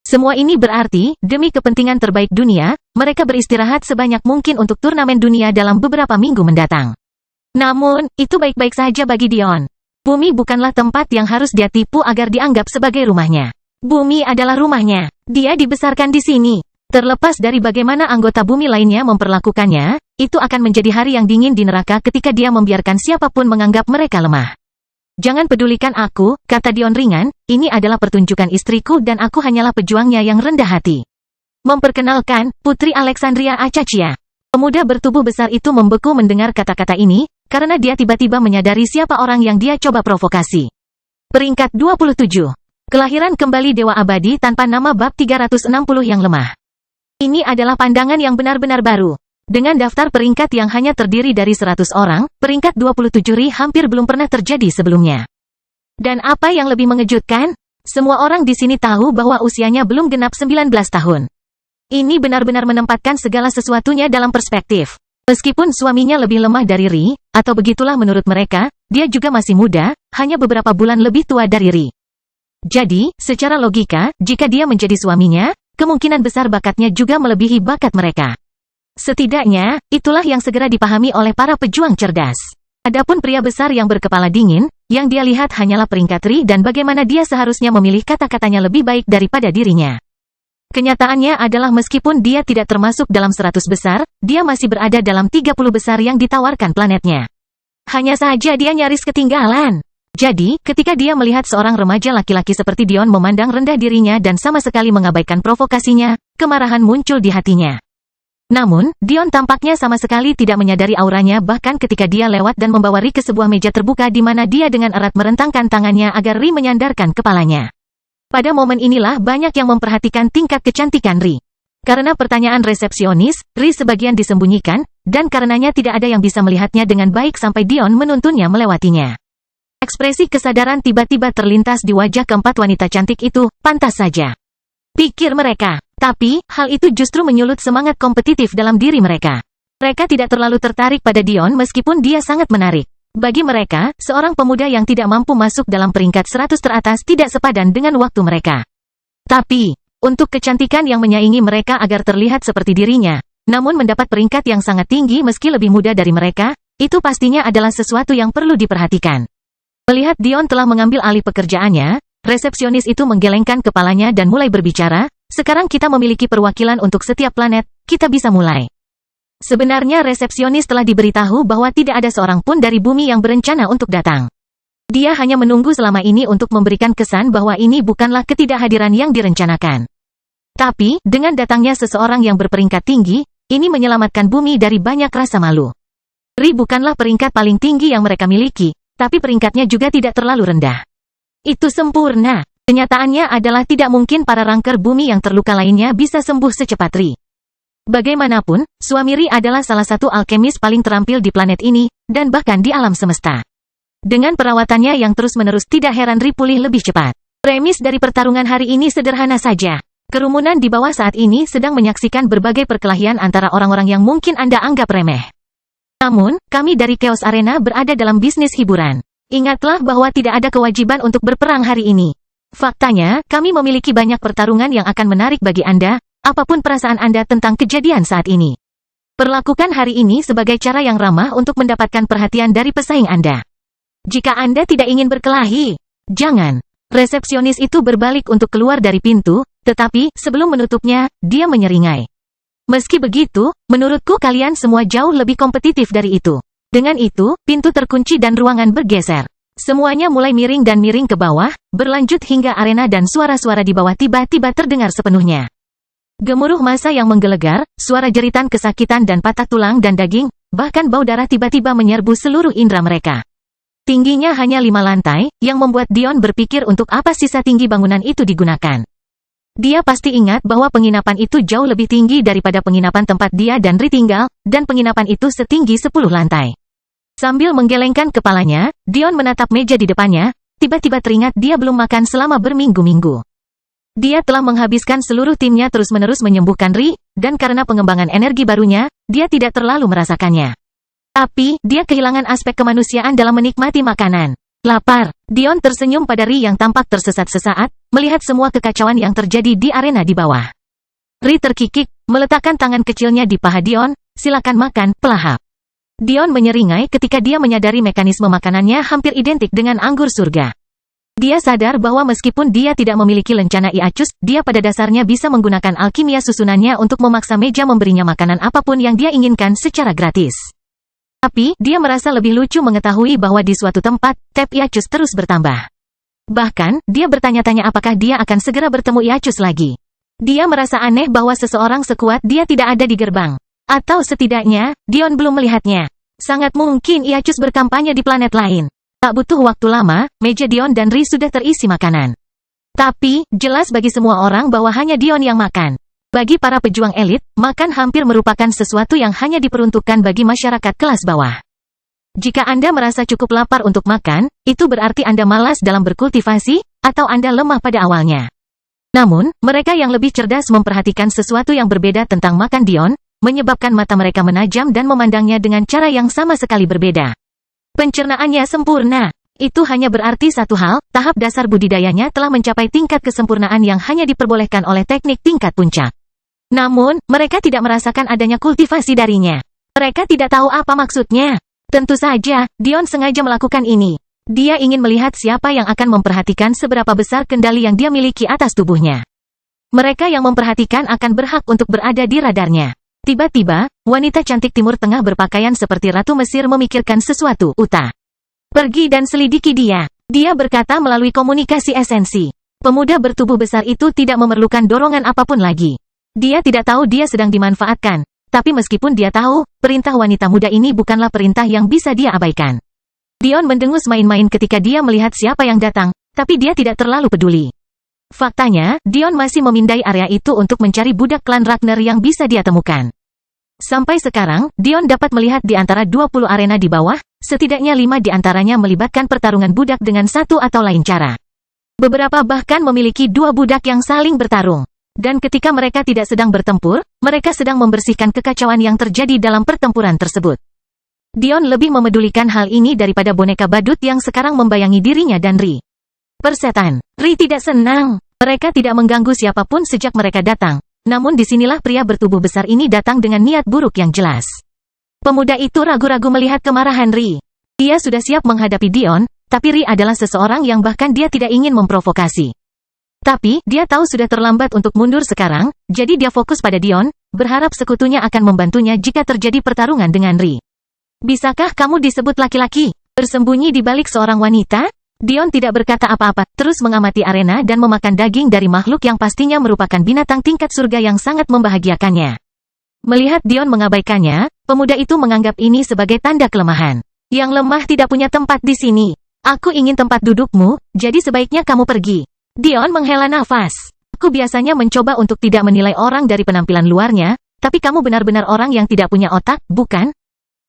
Semua ini berarti, demi kepentingan terbaik dunia, mereka beristirahat sebanyak mungkin untuk turnamen dunia dalam beberapa minggu mendatang. Namun, itu baik-baik saja bagi Dion. Bumi bukanlah tempat yang harus dia tipu agar dianggap sebagai rumahnya. Bumi adalah rumahnya. Dia dibesarkan di sini. Terlepas dari bagaimana anggota bumi lainnya memperlakukannya, itu akan menjadi hari yang dingin di neraka ketika dia membiarkan siapapun menganggap mereka lemah. Jangan pedulikan aku, kata Dion ringan, ini adalah pertunjukan istriku dan aku hanyalah pejuangnya yang rendah hati. Memperkenalkan, Putri Alexandria Acachia. Pemuda bertubuh besar itu membeku mendengar kata-kata ini, karena dia tiba-tiba menyadari siapa orang yang dia coba provokasi. Peringkat 27. Kelahiran kembali Dewa Abadi tanpa nama bab 360 yang lemah. Ini adalah pandangan yang benar-benar baru. Dengan daftar peringkat yang hanya terdiri dari 100 orang, peringkat 27 Ri hampir belum pernah terjadi sebelumnya. Dan apa yang lebih mengejutkan? Semua orang di sini tahu bahwa usianya belum genap 19 tahun. Ini benar-benar menempatkan segala sesuatunya dalam perspektif. Meskipun suaminya lebih lemah dari Ri, atau begitulah menurut mereka, dia juga masih muda, hanya beberapa bulan lebih tua dari Ri. Jadi, secara logika, jika dia menjadi suaminya, kemungkinan besar bakatnya juga melebihi bakat mereka. Setidaknya, itulah yang segera dipahami oleh para pejuang cerdas. Adapun pria besar yang berkepala dingin, yang dia lihat hanyalah peringkat Ri dan bagaimana dia seharusnya memilih kata-katanya lebih baik daripada dirinya. Kenyataannya adalah meskipun dia tidak termasuk dalam 100 besar, dia masih berada dalam 30 besar yang ditawarkan planetnya. Hanya saja dia nyaris ketinggalan. Jadi, ketika dia melihat seorang remaja laki-laki seperti Dion memandang rendah dirinya dan sama sekali mengabaikan provokasinya, kemarahan muncul di hatinya. Namun, Dion tampaknya sama sekali tidak menyadari auranya bahkan ketika dia lewat dan membawa Ri ke sebuah meja terbuka di mana dia dengan erat merentangkan tangannya agar Ri menyandarkan kepalanya. Pada momen inilah banyak yang memperhatikan tingkat kecantikan Ri. Karena pertanyaan resepsionis, Ri sebagian disembunyikan, dan karenanya tidak ada yang bisa melihatnya dengan baik sampai Dion menuntunnya melewatinya. Ekspresi kesadaran tiba-tiba terlintas di wajah keempat wanita cantik itu, pantas saja. Pikir mereka. Tapi, hal itu justru menyulut semangat kompetitif dalam diri mereka. Mereka tidak terlalu tertarik pada Dion meskipun dia sangat menarik. Bagi mereka, seorang pemuda yang tidak mampu masuk dalam peringkat 100 teratas tidak sepadan dengan waktu mereka. Tapi, untuk kecantikan yang menyaingi mereka agar terlihat seperti dirinya, namun mendapat peringkat yang sangat tinggi meski lebih muda dari mereka, itu pastinya adalah sesuatu yang perlu diperhatikan. Melihat Dion telah mengambil alih pekerjaannya, resepsionis itu menggelengkan kepalanya dan mulai berbicara, sekarang kita memiliki perwakilan untuk setiap planet, kita bisa mulai. Sebenarnya resepsionis telah diberitahu bahwa tidak ada seorang pun dari bumi yang berencana untuk datang. Dia hanya menunggu selama ini untuk memberikan kesan bahwa ini bukanlah ketidakhadiran yang direncanakan. Tapi, dengan datangnya seseorang yang berperingkat tinggi, ini menyelamatkan bumi dari banyak rasa malu. Ri bukanlah peringkat paling tinggi yang mereka miliki, tapi peringkatnya juga tidak terlalu rendah. Itu sempurna. Kenyataannya adalah tidak mungkin para ranker bumi yang terluka lainnya bisa sembuh secepat Ri. Bagaimanapun, suami Ri adalah salah satu alkemis paling terampil di planet ini, dan bahkan di alam semesta. Dengan perawatannya yang terus-menerus tidak heran Ri pulih lebih cepat. Premis dari pertarungan hari ini sederhana saja. Kerumunan di bawah saat ini sedang menyaksikan berbagai perkelahian antara orang-orang yang mungkin Anda anggap remeh. Namun, kami dari Chaos Arena berada dalam bisnis hiburan. Ingatlah bahwa tidak ada kewajiban untuk berperang hari ini. Faktanya, kami memiliki banyak pertarungan yang akan menarik bagi Anda, apapun perasaan Anda tentang kejadian saat ini. Perlakukan hari ini sebagai cara yang ramah untuk mendapatkan perhatian dari pesaing Anda. Jika Anda tidak ingin berkelahi, jangan. Resepsionis itu berbalik untuk keluar dari pintu, tetapi, sebelum menutupnya, dia menyeringai. Meski begitu, menurutku kalian semua jauh lebih kompetitif dari itu. Dengan itu, pintu terkunci dan ruangan bergeser. Semuanya mulai miring dan miring ke bawah, berlanjut hingga arena dan suara-suara di bawah tiba-tiba terdengar sepenuhnya. Gemuruh massa yang menggelegar, suara jeritan kesakitan dan patah tulang dan daging, bahkan bau darah tiba-tiba menyerbu seluruh indera mereka. Tingginya hanya 5 lantai, yang membuat Dion berpikir untuk apa sisa tinggi bangunan itu digunakan. Dia pasti ingat bahwa penginapan itu jauh lebih tinggi daripada penginapan tempat dia dan Ri tinggal, dan penginapan itu setinggi 10 lantai. Sambil menggelengkan kepalanya, Dion menatap meja di depannya, tiba-tiba teringat dia belum makan selama berminggu-minggu. Dia telah menghabiskan seluruh timnya terus-menerus menyembuhkan Ri, dan karena pengembangan energi barunya, dia tidak terlalu merasakannya. Tapi, dia kehilangan aspek kemanusiaan dalam menikmati makanan. Lapar. Dion tersenyum pada Ri yang tampak tersesat sesaat, melihat semua kekacauan yang terjadi di arena di bawah. Ri terkikik, meletakkan tangan kecilnya di paha Dion, silakan makan, pelahap. Dion menyeringai ketika dia menyadari mekanisme makanannya hampir identik dengan anggur surga. Dia sadar bahwa meskipun dia tidak memiliki lencana Iacus, dia pada dasarnya bisa menggunakan alkimia susunannya untuk memaksa meja memberinya makanan apapun yang dia inginkan secara gratis. Tapi, dia merasa lebih lucu mengetahui bahwa di suatu tempat, tap Iacus terus bertambah. Bahkan, dia bertanya-tanya apakah dia akan segera bertemu Iacus lagi. Dia merasa aneh bahwa seseorang sekuat dia tidak ada di gerbang. Atau setidaknya, Dion belum melihatnya. Sangat mungkin Iacus berkampanye di planet lain. Tak butuh waktu lama, meja Dion dan Ri sudah terisi makanan. Tapi, jelas bagi semua orang bahwa hanya Dion yang makan. Bagi para pejuang elit, makan hampir merupakan sesuatu yang hanya diperuntukkan bagi masyarakat kelas bawah. Jika Anda merasa cukup lapar untuk makan, itu berarti Anda malas dalam berkultivasi, atau Anda lemah pada awalnya. Namun, mereka yang lebih cerdas memperhatikan sesuatu yang berbeda tentang makan Dion, menyebabkan mata mereka menajam dan memandangnya dengan cara yang sama sekali berbeda. Pencernaannya sempurna. Itu hanya berarti satu hal, tahap dasar budidayanya telah mencapai tingkat kesempurnaan yang hanya diperbolehkan oleh teknik tingkat puncak. Namun, mereka tidak merasakan adanya kultivasi darinya. Mereka tidak tahu apa maksudnya. Tentu saja, Dion sengaja melakukan ini. Dia ingin melihat siapa yang akan memperhatikan seberapa besar kendali yang dia miliki atas tubuhnya. Mereka yang memperhatikan akan berhak untuk berada di radarnya. Tiba-tiba, wanita cantik Timur Tengah berpakaian seperti Ratu Mesir memikirkan sesuatu. Uta. Pergi dan selidiki dia. Dia berkata melalui komunikasi esensi. Pemuda bertubuh besar itu tidak memerlukan dorongan apapun lagi. Dia tidak tahu dia sedang dimanfaatkan. Tapi meskipun dia tahu, perintah wanita muda ini bukanlah perintah yang bisa dia abaikan. Dion mendengus main-main ketika dia melihat siapa yang datang, tapi dia tidak terlalu peduli. Faktanya, Dion masih memindai area itu untuk mencari budak klan Ragnar yang bisa dia temukan. Sampai sekarang, Dion dapat melihat di antara 20 arena di bawah, setidaknya 5 di antaranya melibatkan pertarungan budak dengan satu atau lain cara. Beberapa bahkan memiliki 2 budak yang saling bertarung. Dan ketika mereka tidak sedang bertempur, mereka sedang membersihkan kekacauan yang terjadi dalam pertempuran tersebut. Dion lebih memedulikan hal ini daripada boneka badut yang sekarang membayangi dirinya dan Ri. Persetan. Ri tidak senang. Mereka tidak mengganggu siapapun sejak mereka datang. Namun disinilah pria bertubuh besar ini datang dengan niat buruk yang jelas. Pemuda itu ragu-ragu melihat kemarahan Ri. Dia sudah siap menghadapi Dion, tapi Ri adalah seseorang yang bahkan dia tidak ingin memprovokasi. Tapi, dia tahu sudah terlambat untuk mundur sekarang, jadi dia fokus pada Dion, berharap sekutunya akan membantunya jika terjadi pertarungan dengan Ri. Bisakah kamu disebut laki-laki? Bersembunyi di balik seorang wanita? Dion tidak berkata apa-apa, terus mengamati arena dan memakan daging dari makhluk yang pastinya merupakan binatang tingkat surga yang sangat membahagiakannya. Melihat Dion mengabaikannya, pemuda itu menganggap ini sebagai tanda kelemahan. Yang lemah tidak punya tempat di sini. Aku ingin tempat dudukmu, jadi sebaiknya kamu pergi. Dion menghela nafas. Aku biasanya mencoba untuk tidak menilai orang dari penampilan luarnya, tapi kamu benar-benar orang yang tidak punya otak, bukan?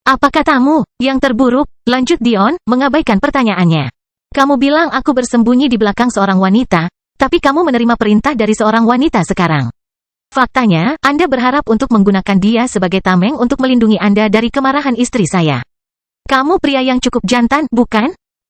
Apa katamu? Yang terburuk, lanjut Dion, mengabaikan pertanyaannya. Kamu bilang aku bersembunyi di belakang seorang wanita, tapi kamu menerima perintah dari seorang wanita sekarang. Faktanya, Anda berharap untuk menggunakan dia sebagai tameng untuk melindungi Anda dari kemarahan istri saya. Kamu pria yang cukup jantan, bukan?